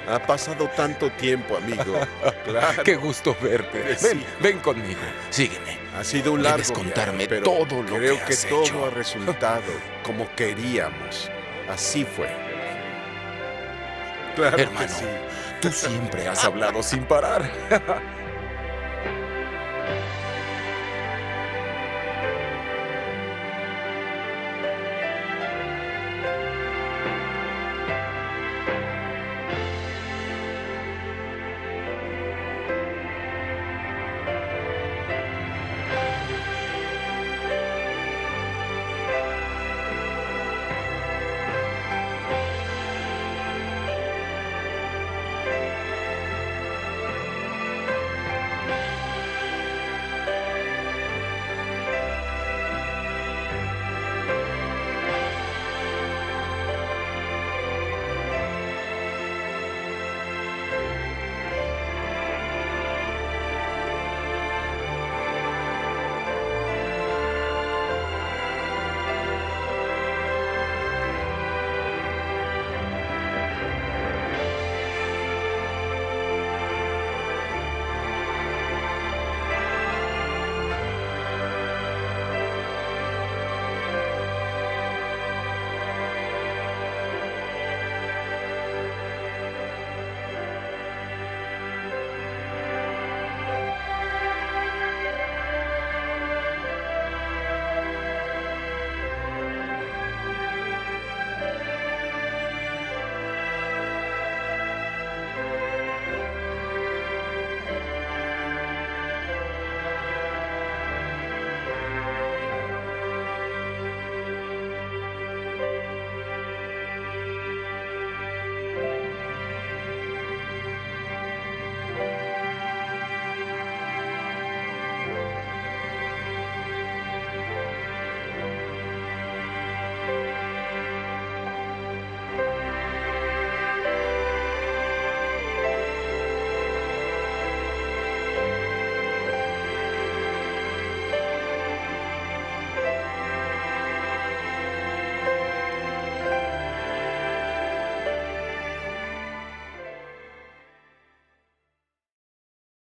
Ha pasado tanto tiempo, amigo. Claro. Qué gusto verte. Sí. Ven conmigo. Sígueme. Ha sido un Debes largo contarme viaje, pero todo lo creo que has todo hecho. ha resultado como queríamos. Así fue. Claro Hermano, que sí. tú siempre has hablado sin parar.